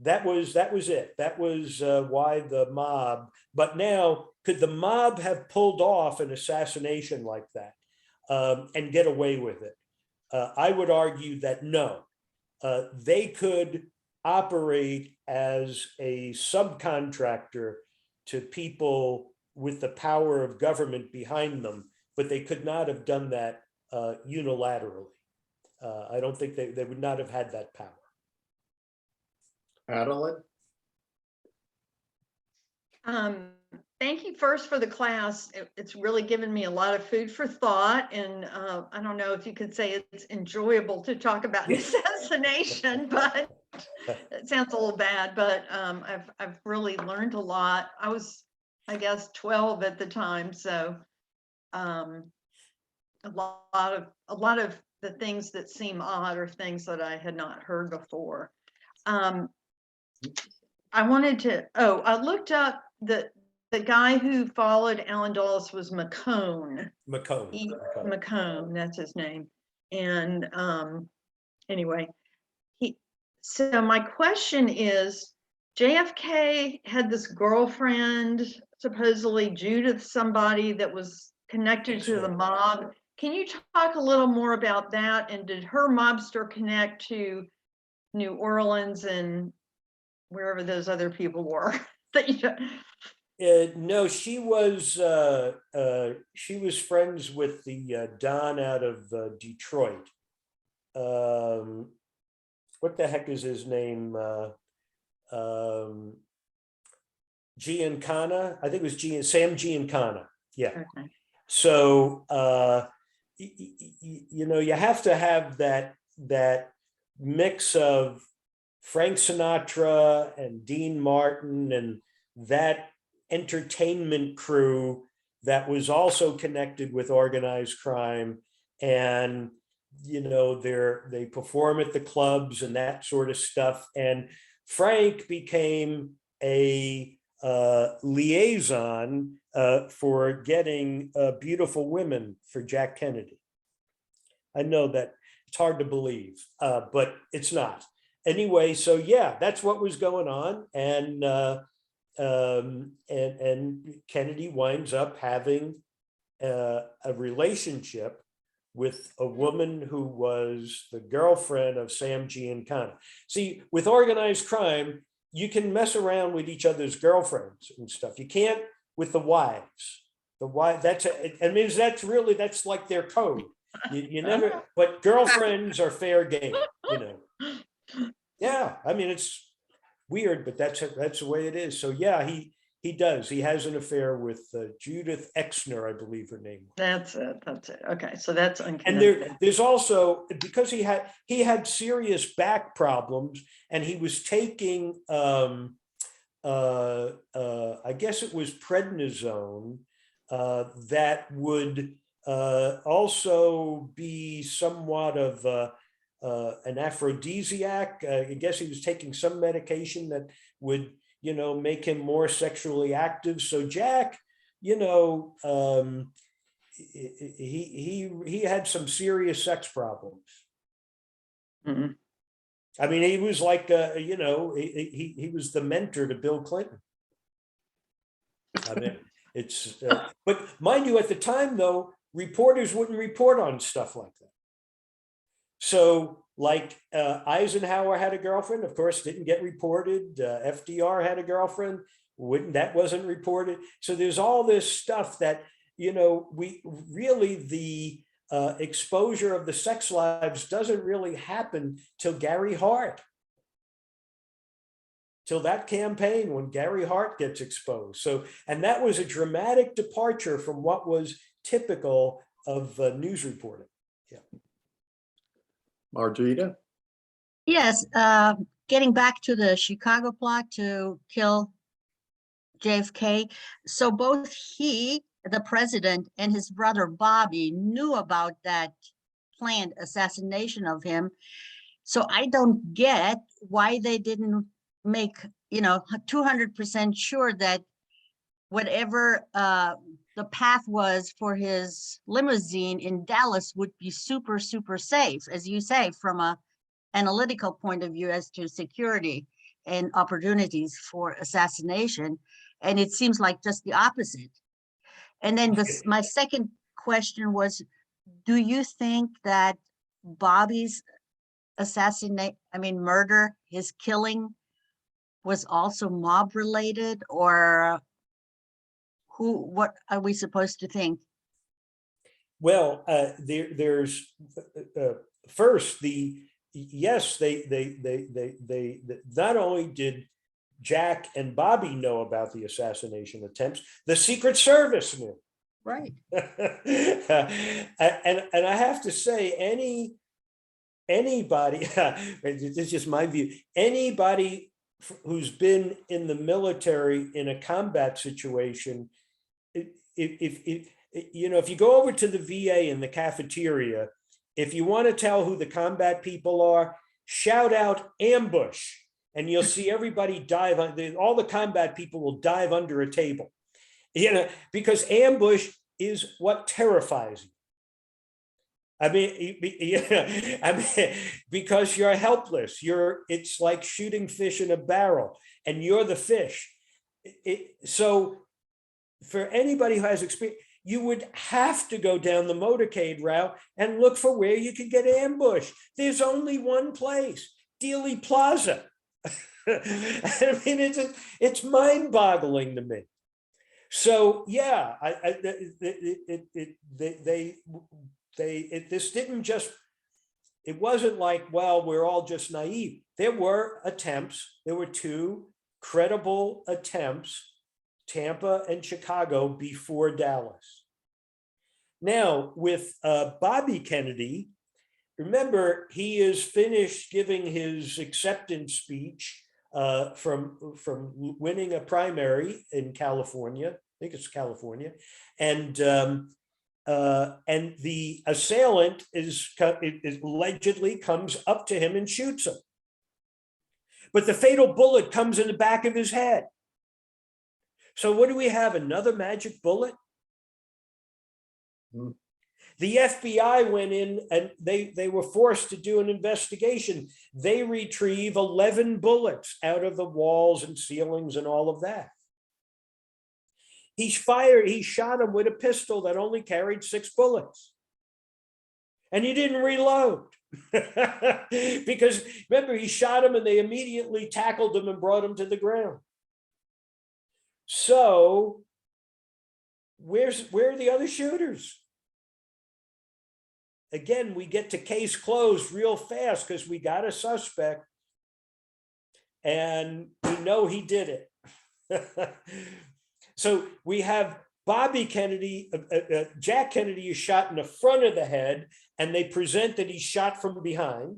that was it. That was why the mob. But now, could the mob have pulled off an assassination like that and get away with it? I would argue that no. They could operate as a subcontractor to people with the power of government behind them, but they could not have done that unilaterally. I don't think they would not have had that power. Adeline? Thank you first for the class. It's really given me a lot of food for thought. And I don't know if you could say it's enjoyable to talk about an assassination, but it sounds a little bad, but I've really learned a lot. I was, I guess, 12 at the time. So a lot of the things that seem odd are things that I had not heard before. I looked up the guy who followed Allen Dulles was McCone. McCone, that's his name. And anyway, so my question is, JFK had this girlfriend supposedly Judith, somebody that was connected to the mob. Can you talk a little more about that? And did her mobster connect to New Orleans and wherever those other people were? That No, she was friends with the Don out of Detroit. What the heck is his name? Giancana, I think it was Sam Giancana. Yeah. Okay. So you know, you have to have that mix of Frank Sinatra and Dean Martin and that entertainment crew that was also connected with organized crime, and you know, they perform at the clubs and that sort of stuff. And Frank became a liaison for getting beautiful women for Jack Kennedy. I know that it's hard to believe, but it's not. Anyway, so yeah, that's what was going on, and Kennedy winds up having a relationship with a woman who was the girlfriend of Sam Giancana. See, with organized crime, you can mess around with each other's girlfriends and stuff. You can't with the wives. The wife, that's like their code. You never, but girlfriends are fair game, you know. Yeah, I mean, it's weird, but that's the way it is. So yeah, he does. He has an affair with Judith Exner, I believe her name was. That's it. Okay, so that's unconnected. And there's also, because he had serious back problems, and he was taking I guess it was prednisone that would also be somewhat of an aphrodisiac. I guess he was taking some medication that would, you know, make him more sexually active. So Jack, you know, he had some serious sex problems. Mm-hmm. I mean, he was like, you know, he was the mentor to Bill Clinton. I mean, it's, but mind you, at the time though, reporters wouldn't report on stuff like that. So like Eisenhower had a girlfriend, of course, didn't get reported. FDR had a girlfriend, that wasn't reported. So there's all this stuff that, you know, we really, the exposure of the sex lives doesn't really happen till Gary Hart. Till that campaign when Gary Hart gets exposed. So, and that was a dramatic departure from what was typical of news reporting. Yeah. Margarita? Yes, getting back to the Chicago plot to kill JFK. So both he, the president, and his brother Bobby knew about that planned assassination of him. So I don't get why they didn't make, you know, 200% sure that whatever the path was for his limousine in Dallas would be super, super safe, as you say, from a analytical point of view as to security and opportunities for assassination. And it seems like just the opposite. And then my second question was, do you think that Bobby's murder, his killing, was also mob related, or what are we supposed to think? Well, there's first yes, they not only did Jack and Bobby know about the assassination attempts, the Secret Service knew. Right. and I have to say, anybody, this is just my view, anybody who's been in the military in a combat situation, if you know, if you go over to the VA in the cafeteria, if you want to tell who the combat people are, shout out ambush, and you'll see everybody dive on. All the combat people will dive under a table, you know, because ambush is what terrifies you. I mean, because you're helpless. It's like shooting fish in a barrel, and you're the fish. So for anybody who has experience, you would have to go down the motorcade route and look for where you could get ambushed. There's only one place, Dealey Plaza. I mean, it's mind-boggling to me. So yeah, this didn't just, it wasn't like, well, we're all just naive. There were attempts. There were two credible attempts, Tampa and Chicago, before Dallas. Now with Bobby Kennedy, remember, he is finished giving his acceptance speech from winning a primary in California. I think it's California, and the assailant is allegedly comes up to him and shoots him, but the fatal bullet comes in the back of his head. So what do we have? Another magic bullet? The FBI went in and they were forced to do an investigation. They retrieve 11 bullets out of the walls and ceilings and all of that. He shot him with a pistol that only carried 6 bullets. And he didn't reload. Because remember, he shot him and they immediately tackled him and brought him to the ground. So where are the other shooters? Again, we get to case closed real fast because we got a suspect and we know he did it. So we have Bobby Kennedy, Jack Kennedy is shot in the front of the head and they present that he's shot from behind.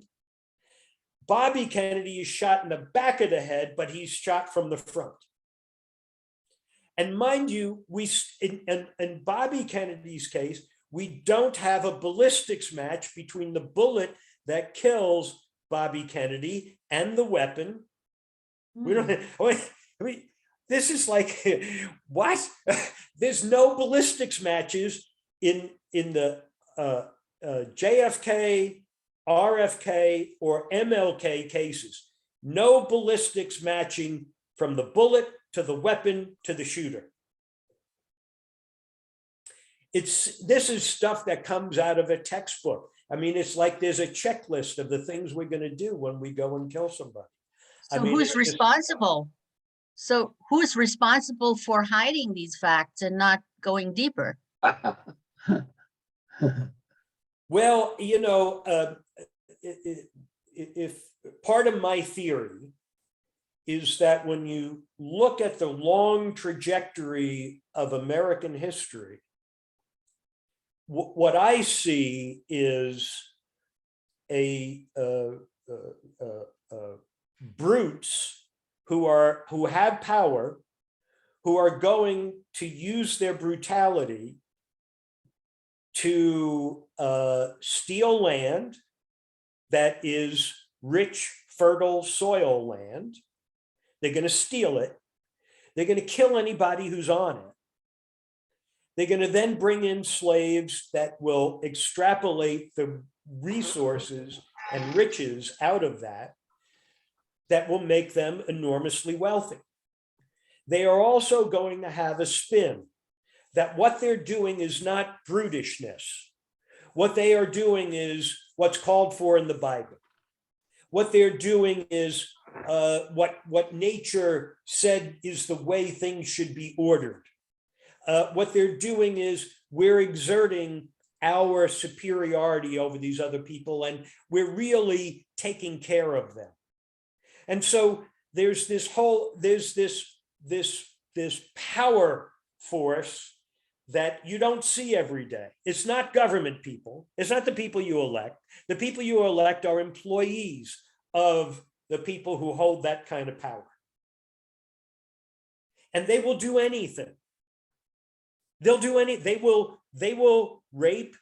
Bobby Kennedy is shot in the back of the head, but he's shot from the front. And mind you, in Bobby Kennedy's case, we don't have a ballistics match between the bullet that kills Bobby Kennedy and the weapon. We don't. I mean, this is like what? There's no ballistics matches in the JFK, RFK, or MLK cases. No ballistics matching from the bullet to the weapon to the shooter. This is stuff that comes out of a textbook. I mean, it's like there's a checklist of the things we're going to do when we go and kill somebody. So who's responsible? So who's responsible for hiding these facts and not going deeper? Well, you know, if part of my theory is that when you look at the long trajectory of American history, what I see is brutes who have power, who are going to use their brutality to steal land that is rich, fertile soil land. They're going to steal it. They're going to kill anybody who's on it. They're going to then bring in slaves that will extrapolate the resources and riches out of that will make them enormously wealthy. They are also going to have a spin that what they're doing is not brutishness. What they are doing is what's called for in the Bible. What they're doing is what nature said is the way things should be ordered. What they're doing is we're exerting our superiority over these other people, and we're really taking care of them. And so there's this power force that you don't see every day. It's not government people. It's not the people you elect. The people you elect are employees of the people who hold that kind of power. And they will do anything. They'll do they will rape,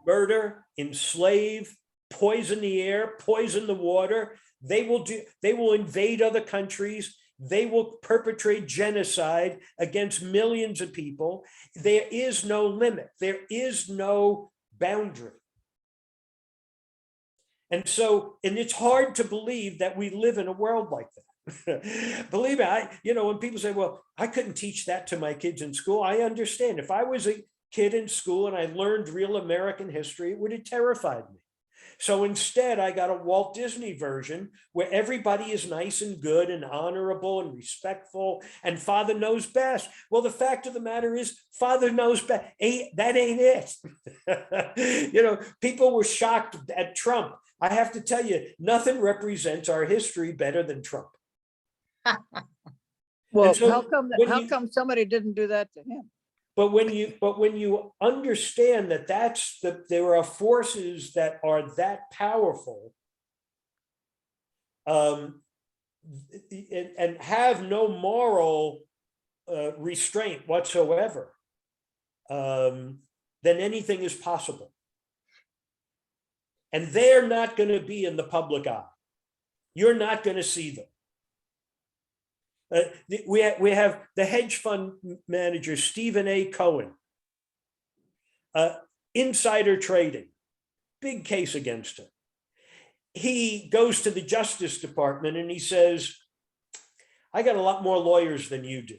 murder, enslave, poison the air, poison the water. They will invade other countries. They will perpetrate genocide against millions of people. There is no limit. There is no boundary. And so, and it's hard to believe that we live in a world like that. Believe me, when people say, well, I couldn't teach that to my kids in school, I understand. If I was a kid in school and I learned real American history, it would have terrified me. So instead, I got a Walt Disney version where everybody is nice and good and honorable and respectful, and Father knows best. Well, the fact of the matter is, Father knows best. That ain't it. People were shocked at Trump. I have to tell you, nothing represents our history better than Trump. Well, so how come somebody didn't do that to him? But when you understand that there are forces that are that powerful, and have no moral restraint whatsoever, then anything is possible. And they're not going to be in the public eye. You're not going to see them. We have the hedge fund manager, Stephen A. Cohen, insider trading, big case against him. He goes to the Justice Department and he says, I got a lot more lawyers than you do.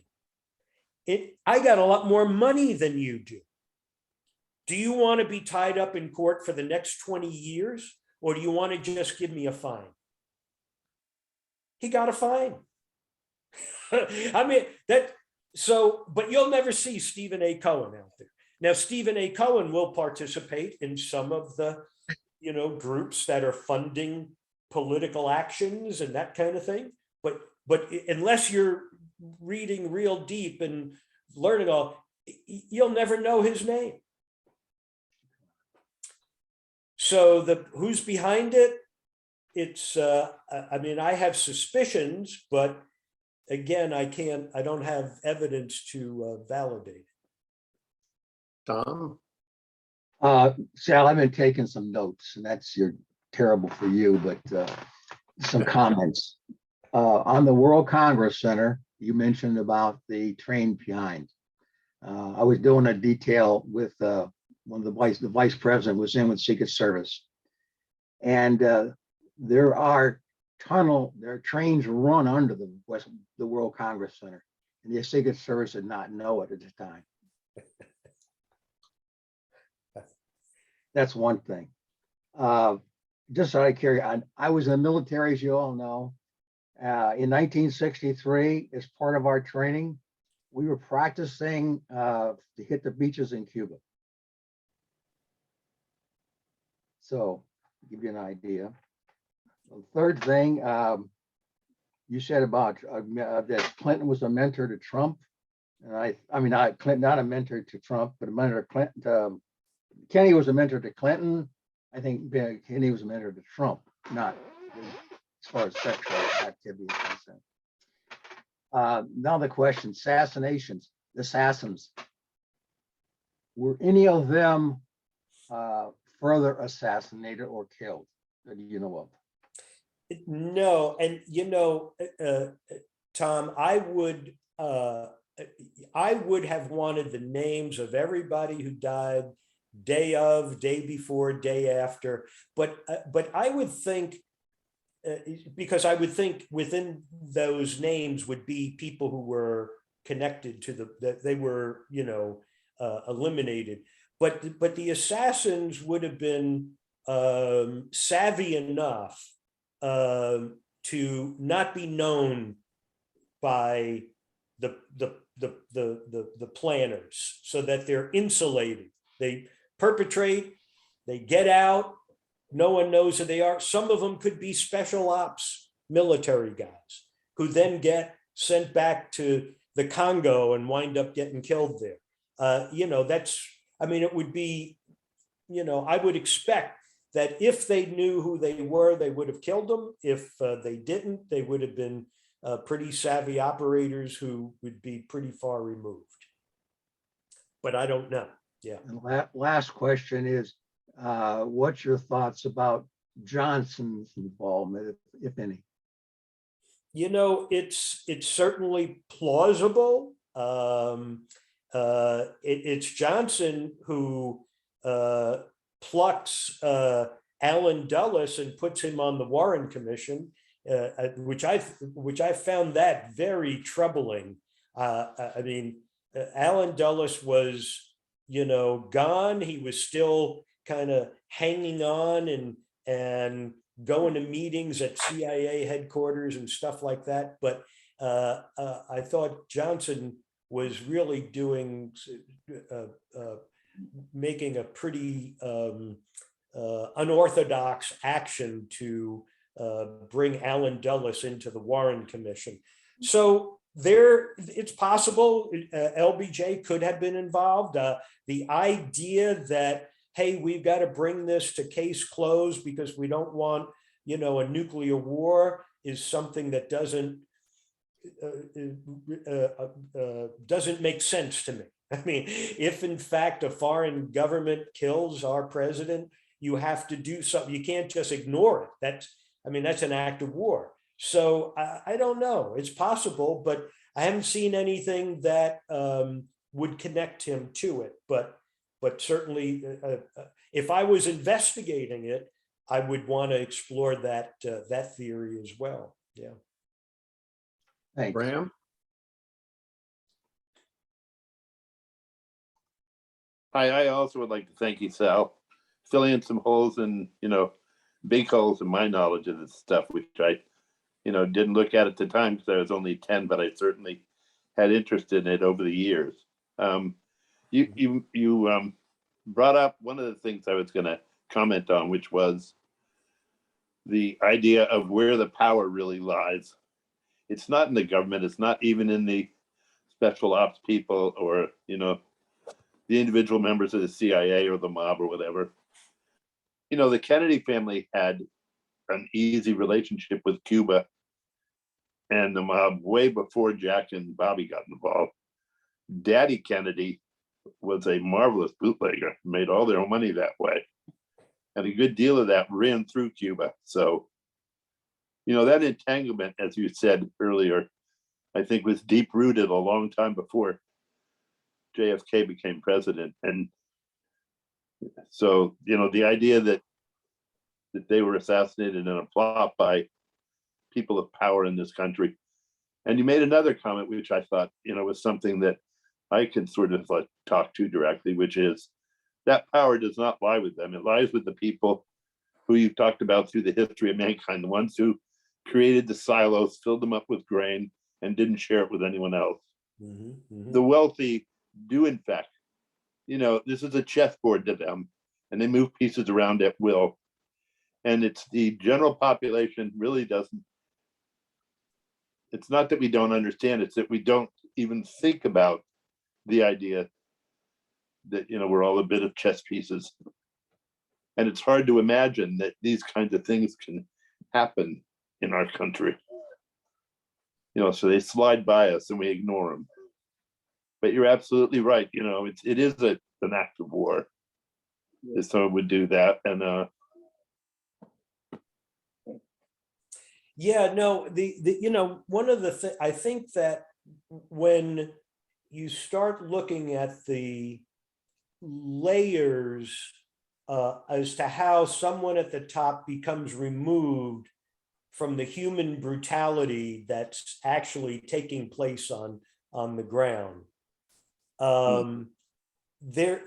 I got a lot more money than you do. Do you want to be tied up in court for the next 20 years? Or do you want to just give me a fine? He got a fine. But you'll never see Stephen A. Cohen out there. Now, Stephen A. Cohen will participate in some of the, groups that are funding political actions and that kind of thing. But unless you're reading real deep and learning all, you'll never know his name. So who's behind it? It's, I have suspicions, but again, I don't have evidence to validate it. Tom? Sal, I've been taking some notes, and that's terrible for you, but some comments. On the World Congress Center, you mentioned about the train behind. I was doing a detail with one of the vice president was in with Secret Service. And there are trains run under the World Congress Center, and the Secret Service did not know it at the time. That's one thing. Just so I carry on, I was in the military, as you all know. In 1963, as part of our training, we were practicing to hit the beaches in Cuba. So, to give you an idea. The third thing, you said about that Clinton was a mentor to Trump. And Clinton, not a mentor to Trump, but a mentor to Clinton. Kennedy was a mentor to Clinton. I think Kennedy was a mentor to Trump, not as far as sexual activity is concerned. Now the question, assassinations, assassins. Were any of them further assassinated or killed that you know of? No, and Tom, I would have wanted the names of everybody who died day of, day before, day after, but I would think, because I would think within those names would be people who were connected to that they were, eliminated. But the assassins would have been savvy enough to not be known by the planners, so that they're insulated. They perpetrate, they get out, no one knows who they are. Some of them could be special ops military guys who then get sent back to the Congo and wind up getting killed there. It would be, I would expect that if they knew who they were, they would have killed them. If they didn't, they would have been pretty savvy operators who would be pretty far removed. But I don't know. Yeah. And last question is, what's your thoughts about Johnson's involvement, if any? It's certainly plausible. It's Johnson who plucks Allen Dulles and puts him on the Warren Commission. which I found that very troubling. I mean, Alan Dulles was, gone. He was still kind of hanging on and going to meetings at CIA headquarters and stuff like that. But I thought Johnson was really doing, making a pretty unorthodox action to bring Alan Dulles into the Warren Commission. So it's possible LBJ could have been involved. The idea that, hey, we've got to bring this to case closed because we don't want, a nuclear war is something that doesn't make sense to me. I mean, if in fact a foreign government kills our president, you have to do something. You can't just ignore it. That's an act of war. So I don't know. It's possible, but I haven't seen anything that would connect him to it. But certainly, if I was investigating it, I would want to explore that theory as well. Yeah. Thanks. Bram? I also would like to thank you, Sal, filling in some holes and, big holes in my knowledge of this stuff, which I, didn't look at the time because I was only 10, but I certainly had interest in it over the years. You brought up one of the things I was going to comment on, which was the idea of where the power really lies. It's not in the government. It's not even in the special ops people or, the individual members of the CIA or the mob or whatever. The Kennedy family had an easy relationship with Cuba and the mob way before Jack and Bobby got involved. Daddy Kennedy was a marvelous bootlegger, made all their money that way. And a good deal of that ran through Cuba. So, that entanglement, as you said earlier, I think was deep rooted a long time before JFK became president. And so, the idea that they were assassinated in a plot by people of power in this country. And you made another comment, which I thought, was something that I can sort of talk to directly, which is that power does not lie with them. It lies with the people who you've talked about through the history of mankind, the ones who created the silos, filled them up with grain, and didn't share it with anyone else. The wealthy do, in fact, this is a chessboard to them, and they move pieces around at will. And it's the general population really doesn't. It's not that we don't understand, it's that we don't even think about the idea that, we're all a bit of chess pieces. And it's hard to imagine that these kinds of things can happen in our country. So they slide by us and we ignore them. But you're absolutely right. It is an act of war. If someone would do that. And yeah, no, one of the things, I think that when you start looking at the layers as to how someone at the top becomes removed from the human brutality that's actually taking place on the ground, they're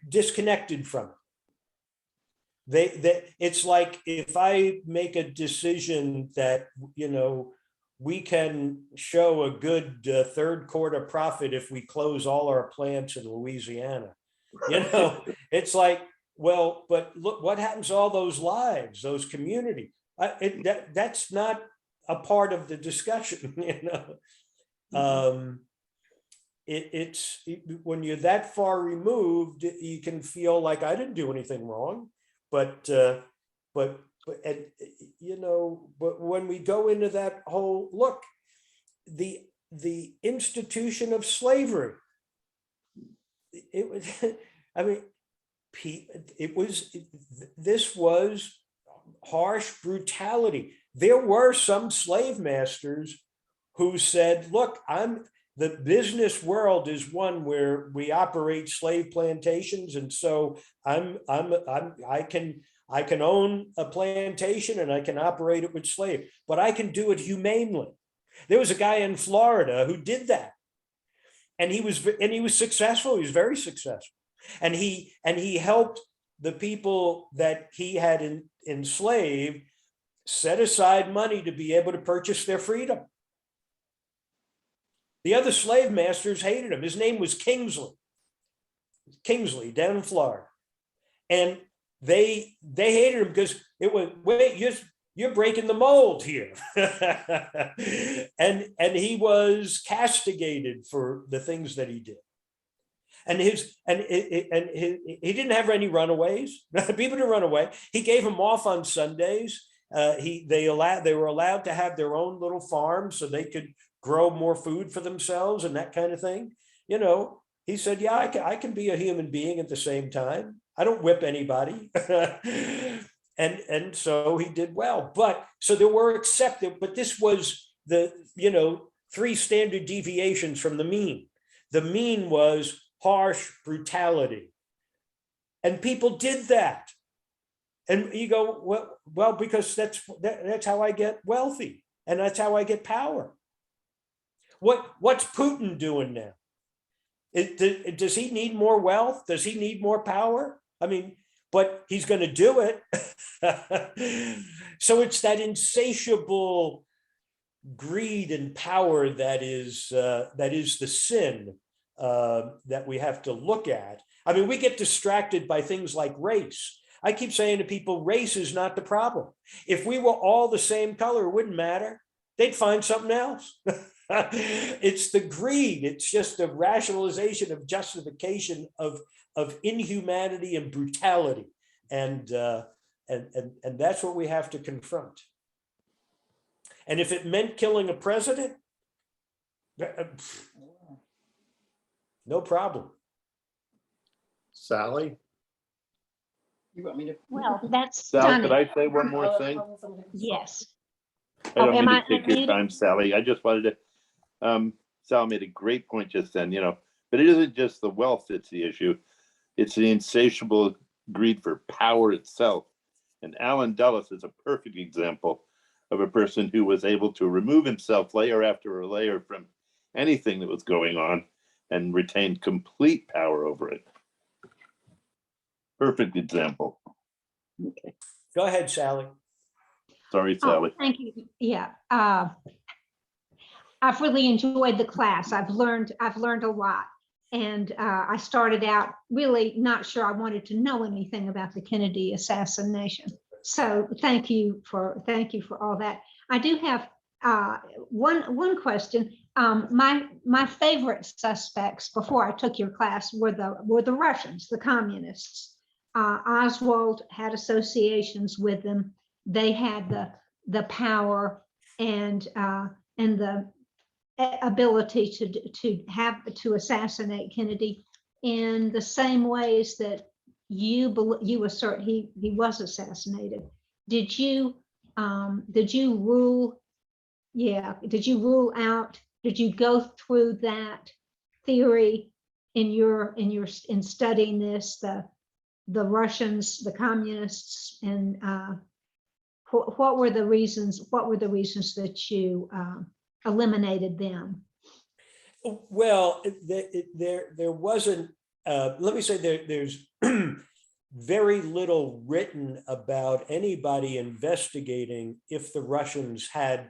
disconnected from it. It's like if I make a decision that, we can show a good third quarter profit if we close all our plants in Louisiana. It's like, well, but look, what happens to all those lives, those communities? That's not a part of the discussion. It's when you're that far removed, you can feel like I didn't do anything wrong. But when we go into that whole look, the institution of slavery, this was harsh brutality. There were some slave masters who said, look, the business world is one where we operate slave plantations, and so I I can own a plantation and I can operate it with slaves, but I can do it humanely. There was a guy in Florida who did that. And he was successful. He was very successful. And he helped the people that he had enslaved set aside money to be able to purchase their freedom. The other slave masters hated him. His name was Kingsley down in Florida. And they hated him because it was, wait, you're breaking the mold here. and he was castigated for the things that he did. And he didn't have any runaways. People didn't run away. He gave them off on Sundays. They were allowed to have their own little farms so they could grow more food for themselves and that kind of thing. You know, he said, yeah, I can be a human being at the same time. I don't whip anybody. And so he did well. But so there were accepted, but this was the, 3 standard deviations from the mean. The mean was harsh brutality. And people did that. And you go, well, because that's how I get wealthy. And that's how I get power. What's Putin doing now? Does he need more wealth? Does he need more power? I mean, but he's going to do it. So it's that insatiable greed and power that is the sin that we have to look at. I mean, we get distracted by things like race. I keep saying to people, race is not the problem. If we were all the same color, it wouldn't matter. They'd find something else. It's the greed. It's just a rationalization of justification of inhumanity and brutality. And that's what we have to confront. And if it meant killing a president, no problem. Sally? You want me to? Well, that's Sal, stunning. could I say one more thing? Yes. I don't am mean I to take your unmuted? time, Sally. I just wanted to, Sal made a great point just then, but it isn't just the wealth that's the issue. It's the insatiable greed for power itself. And Alan Dulles is a perfect example of a person who was able to remove himself layer after layer from anything that was going on and retained complete power over it. Perfect example. Okay. Go ahead, Sally. Sorry, Sally. Thank you. Yeah. I've really enjoyed the class. I've learned a lot. And I started out really not sure I wanted to know anything about the Kennedy assassination. So thank you for all that. I do have one question. My favorite suspects before I took your class were the Russians, the communists. Oswald had associations with them. They had the power and the ability to assassinate Kennedy in the same ways that you assert he was assassinated. Did you rule out? Did you go through that theory in studying this, the Russians, the communists, and what were the reasons that you eliminated them? Well, there wasn't, let me say there's very little written about anybody investigating if the Russians had,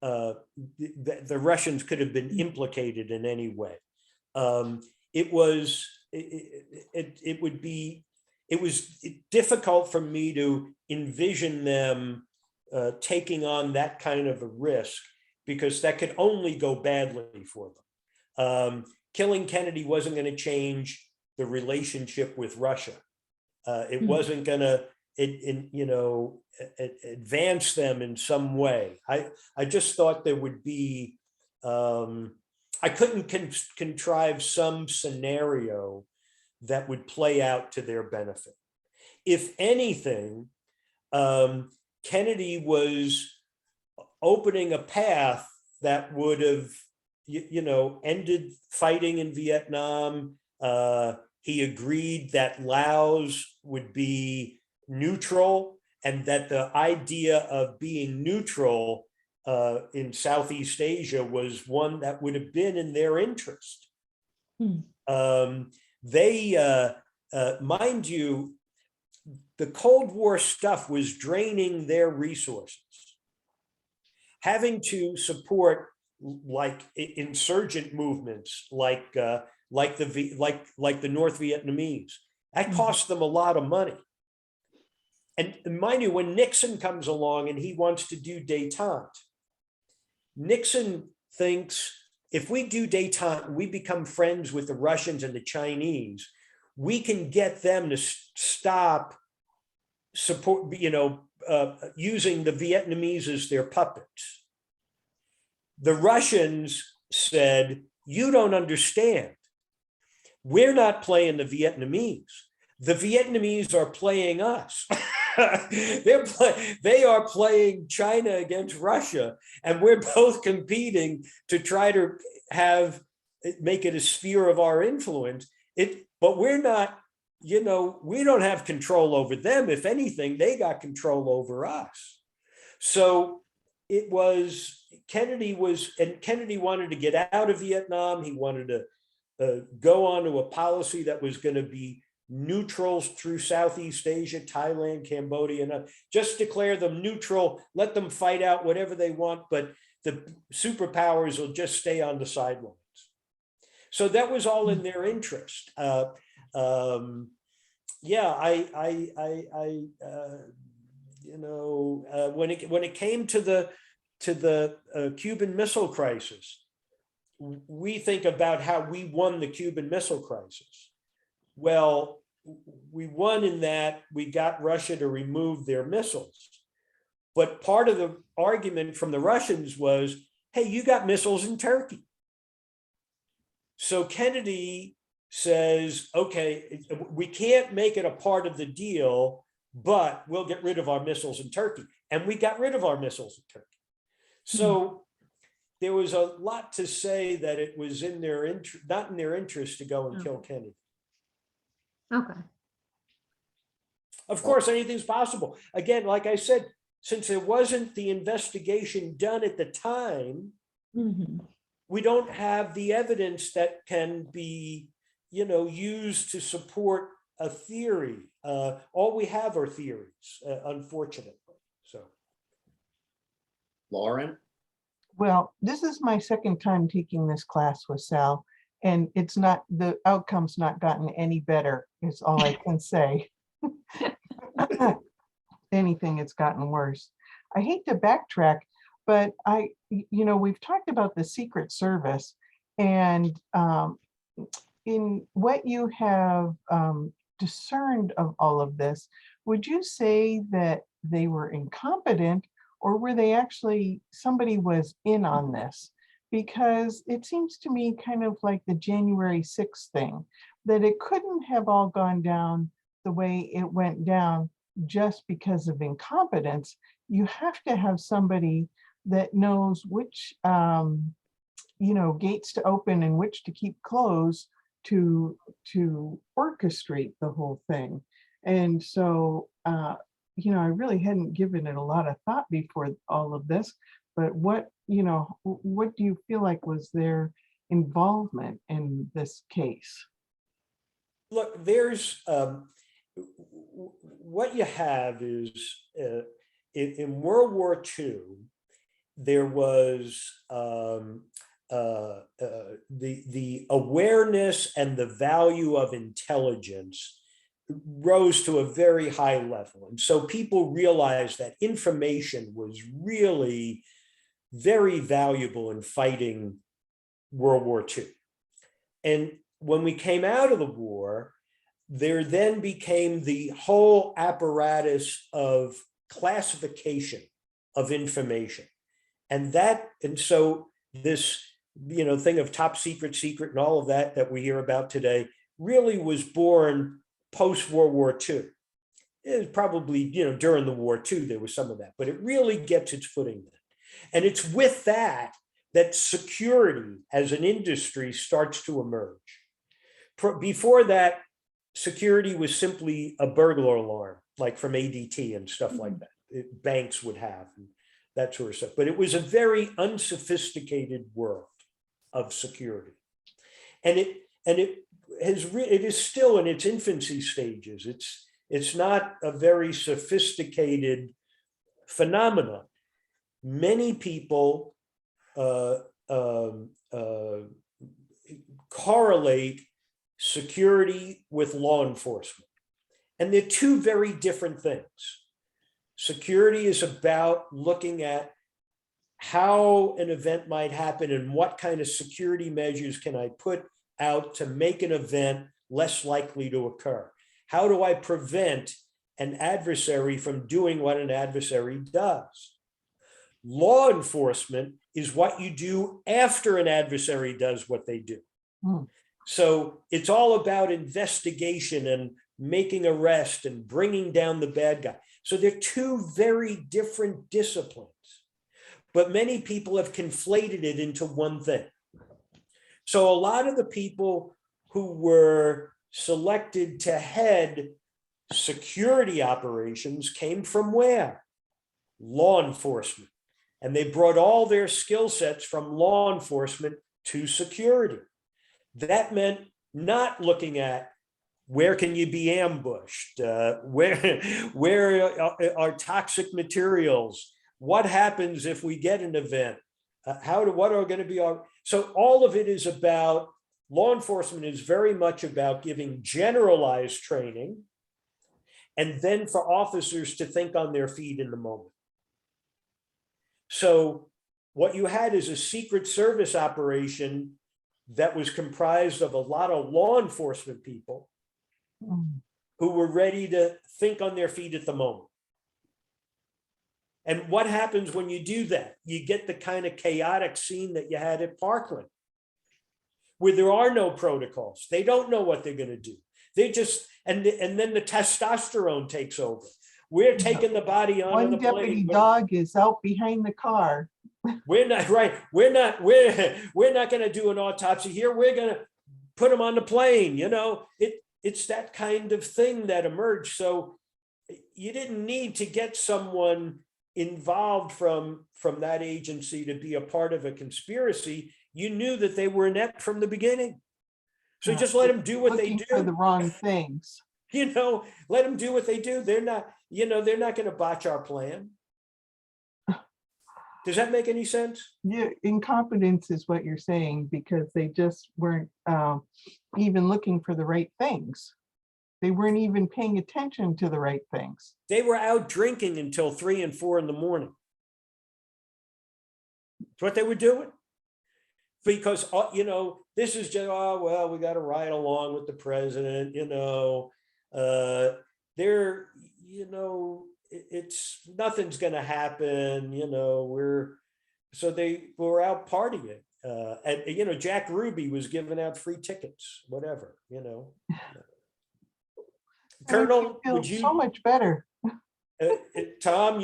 the Russians could have been implicated in any way. It was difficult for me to envision them taking on that kind of a risk, because that could only go badly for them. Killing Kennedy wasn't going to change the relationship with Russia. It wasn't going to, advance them in some way. I just thought there would be, I couldn't contrive some scenario that would play out to their benefit. If anything, Kennedy was opening a path that would have, ended fighting in Vietnam. He agreed that Laos would be neutral, and that the idea of being neutral in Southeast Asia was one that would have been in their interest. Mind you, the Cold War stuff was draining their resources. Having to support like insurgent movements, like the North Vietnamese, that cost them a lot of money. And mind you, when Nixon comes along and he wants to do détente, Nixon thinks if we do détente, we become friends with the Russians and the Chinese, we can get them to stop support, using the Vietnamese as their puppets. The Russians said, you don't understand. We're not playing the Vietnamese. The Vietnamese are playing us. They are playing China against Russia, and we're both competing to try to make it a sphere of our influence. But we're not, we don't have control over them. If anything, they got control over us. So it was, Kennedy wanted to get out of Vietnam. He wanted to go on to a policy that was going to be neutral through Southeast Asia, Thailand, Cambodia, and just declare them neutral, let them fight out whatever they want, but the superpowers will just stay on the sidelines. So that was all in their interest. When it came to the Cuban Missile Crisis, we think about how we won the Cuban Missile Crisis. Well, we won in that we got Russia to remove their missiles. But part of the argument from the Russians was, hey, you got missiles in Turkey. So Kennedy says, okay, we can't make it a part of the deal, but we'll get rid of our missiles in Turkey. And we got rid of our missiles in Turkey. So there was a lot to say that it was in their not in their interest to go and kill Kennedy. Okay. Of course, anything's possible. Again, like I said, since there wasn't the investigation done at the time, we don't have the evidence that can be, used to support a theory. All we have are theories, unfortunately. So, Lauren? Well, this is my second time taking this class with Sal, and the outcome's not gotten any better, is all I can say. Anything, it's gotten worse. I hate to backtrack, but we've talked about the Secret Service, and in what you have discerned of all of this, would you say that they were incompetent, or were they actually, somebody was in on this? Because it seems to me kind of like the January 6th thing, that it couldn't have all gone down the way it went down just because of incompetence. You have to have somebody that knows which gates to open and which to keep closed to orchestrate the whole thing. And so I really hadn't given it a lot of thought before all of this, but what do you feel like was their involvement in this case? Look, there's what you have is in World War II, there was the awareness and the value of intelligence rose to a very high level. And so people realized that information was really very valuable in fighting World War II. And when we came out of the war, there then became the whole apparatus of classification of information. And so this, thing of top secret, secret, and all of that we hear about today really was born post-World War II. It was probably, during the war too, there was some of that, but it really gets its footing then. And it's with that security as an industry starts to emerge. Before that, security was simply a burglar alarm, like from ADT and stuff like that. Banks would have and that sort of stuff. But it was a very unsophisticated world of security, and it is still in its infancy stages. It's not a very sophisticated phenomenon. Many people correlate security with law enforcement, and they're two very different things. Security is about looking at how an event might happen and what kind of security measures can I put out to make an event less likely to occur. How do I prevent an adversary from doing what an adversary does? Law enforcement is what you do after an adversary does what they do. So it's all about investigation and making arrest and bringing down the bad guy. So they're two very different disciplines, but many people have conflated it into one thing. So a lot of the people who were selected to head security operations came from where? Law enforcement. And they brought all their skill sets from law enforcement to security. That meant not looking at where can you be ambushed, where are toxic materials, what happens if we get an event, what are going to be our, so all of it is about, law enforcement is very much about giving generalized training and then for officers to think on their feet in the moment. So what you had is a Secret Service operation that was comprised of a lot of law enforcement people who were ready to think on their feet at the moment. And what happens when you do that? You get the kind of chaotic scene that you had at Parkland, where there are no protocols. They don't know what they're going to do. They just, and then the testosterone takes over. We're taking the body on One the deputy blade. dog is out behind the car. We're not right. We're not going to do an autopsy here. We're going to put them on the plane. You know, it's that kind of thing that emerged. So you didn't need to get someone involved from that agency to be a part of a conspiracy. You knew that they were inept from the beginning. So just let them do what they do. For the wrong things. You know, let them do what they do. They're not, they're not going to botch our plan. Does that make any sense? Yeah, incompetence is what you're saying, because they just weren't even looking for the right things. They weren't even paying attention to the right things. They were out drinking until 3 and 4 in the morning. That's what they were doing. Because, this is just, oh, well, we got to ride along with the president, it's nothing's going to happen, so they were out partying. And, Jack Ruby was giving out free tickets, whatever, Colonel, would you? So much better. Tom,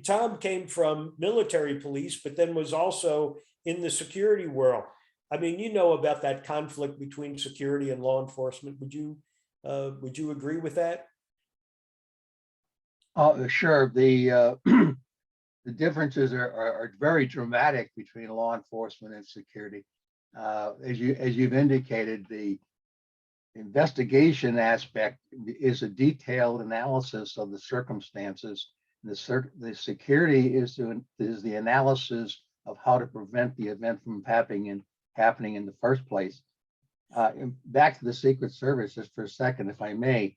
Tom came from military police, but then was also in the security world. I mean, you know about that conflict between security and law enforcement. Would you agree with that? Oh, sure. The the differences are very dramatic between law enforcement and security. As you've indicated, the investigation aspect is a detailed analysis of the circumstances. The security is the analysis of how to prevent the event from happening in the first place. Back to the Secret Service just for a second, if I may.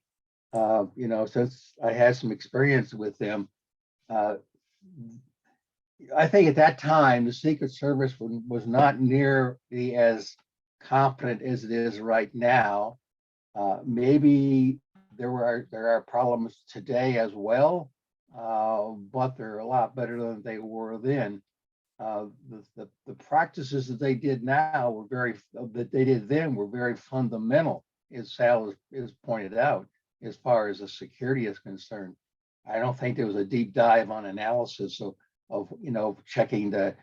Since I had some experience with them, I think at that time the Secret Service was not nearly as competent as it is right now. Maybe there are problems today as well, but they're a lot better than they were then. The practices that they did now that they did then were very fundamental, as Sal has pointed out, as far as the security is concerned. I don't think there was a deep dive on analysis of checking the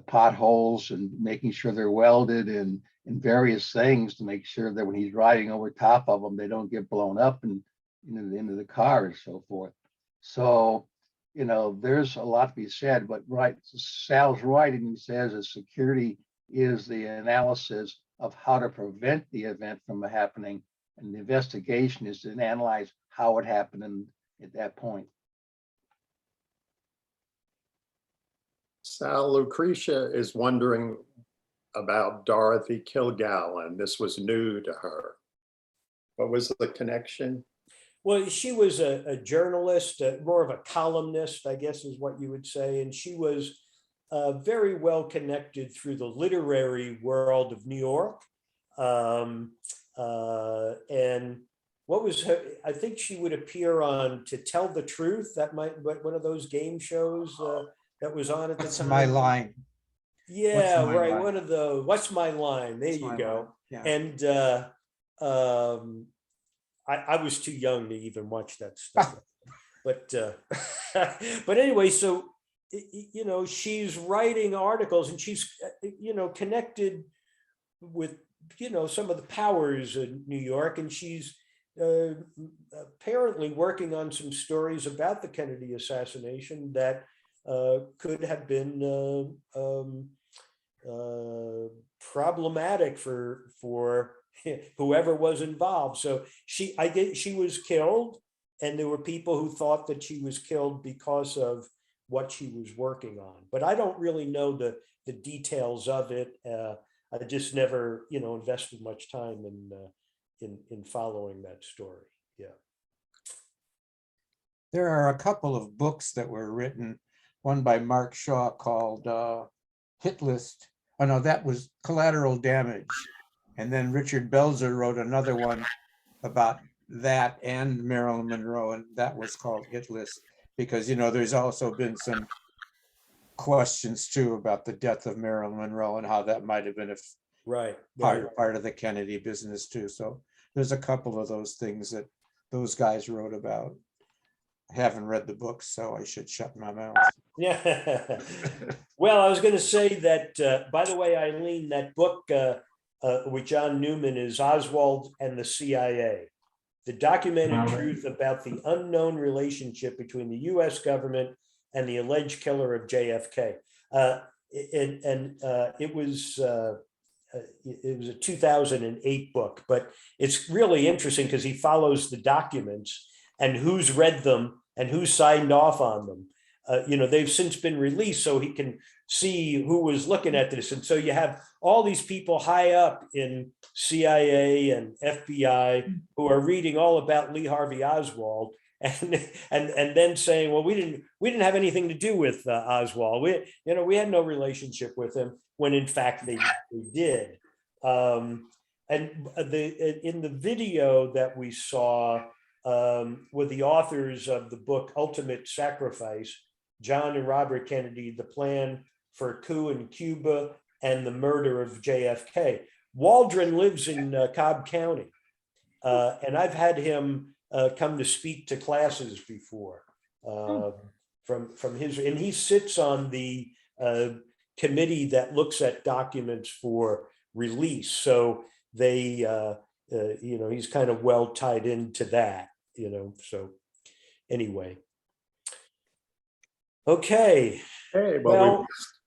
potholes and making sure they're welded and and various things to make sure that when he's riding over top of them, they don't get blown up and into the car and so forth. So, you know, there's a lot to be said, but right, Sal's right, and he says that security is the analysis of how to prevent the event from happening, and the investigation is to analyze how it happened at that point. Sal, Lucretia is wondering about Dorothy Kilgallen. This was new to her. What was the connection? Well, she was a journalist, more of a columnist, I guess is what you would say. And she was very well connected through the literary world of New York. And what was her, I think she would appear on To Tell the Truth. That might be one of those game shows that was on at the time. My line. Yeah, My right. Line? One of the, What's My Line? There you go. Yeah. And I was too young to even watch that stuff. But but anyway, so you know, she's writing articles and she's you know, connected with, you know, some of the powers in New York, and she's apparently working on some stories about the Kennedy assassination that could have been problematic for whoever was involved. So she was killed, and there were people who thought that she was killed because of what she was working on. But I don't really know the details of it. I just never, you know, invested much time in following that story. Yeah. There are a couple of books that were written, one by Mark Shaw called Hit List. Oh no, that was Collateral Damage. And then Richard Belzer wrote another one about that and Marilyn Monroe, and that was called Hit List, because, you know, there's also been some questions too about the death of Marilyn Monroe and how that might have been part of the Kennedy business too. So there's a couple of those things that those guys wrote about. I haven't read the books, so I should shut my mouth. Yeah. Well, I was going to say that, by the way, Eileen, that book with John Newman is Oswald and the CIA, the documented truth about the unknown relationship between the US government and the alleged killer of JFK. It was a 2008 book, but it's really interesting because he follows the documents and who's read them and who signed off on them. You know, they've since been released, so he can see who was looking at this. And so you have all these people high up in CIA and FBI who are reading all about Lee Harvey Oswald and then saying, well, we didn't have anything to do with Oswald. We had no relationship with him, when in fact they did. And in the video that we saw with the authors of the book Ultimate Sacrifice, John and Robert Kennedy, The Plan for a Coup in Cuba and the Murder of JFK. Waldron lives in Cobb County, and I've had him come to speak to classes before from his, and he sits on the committee that looks at documents for release. So they, you know, he's kind of well tied into that, you know, so anyway. Okay. Hey, well,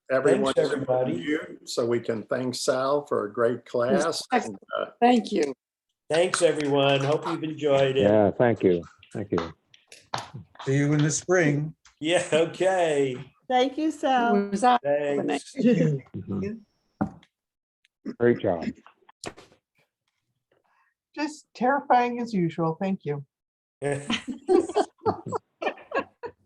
thanks everybody. So we can thank Sal for a great class. And, Thank you. Thanks everyone. Hope you've enjoyed it. Yeah, thank you. Thank you. See you in the spring. Yeah, okay. Thank you, Sal. Thanks. Great job. Just terrifying as usual. Thank you.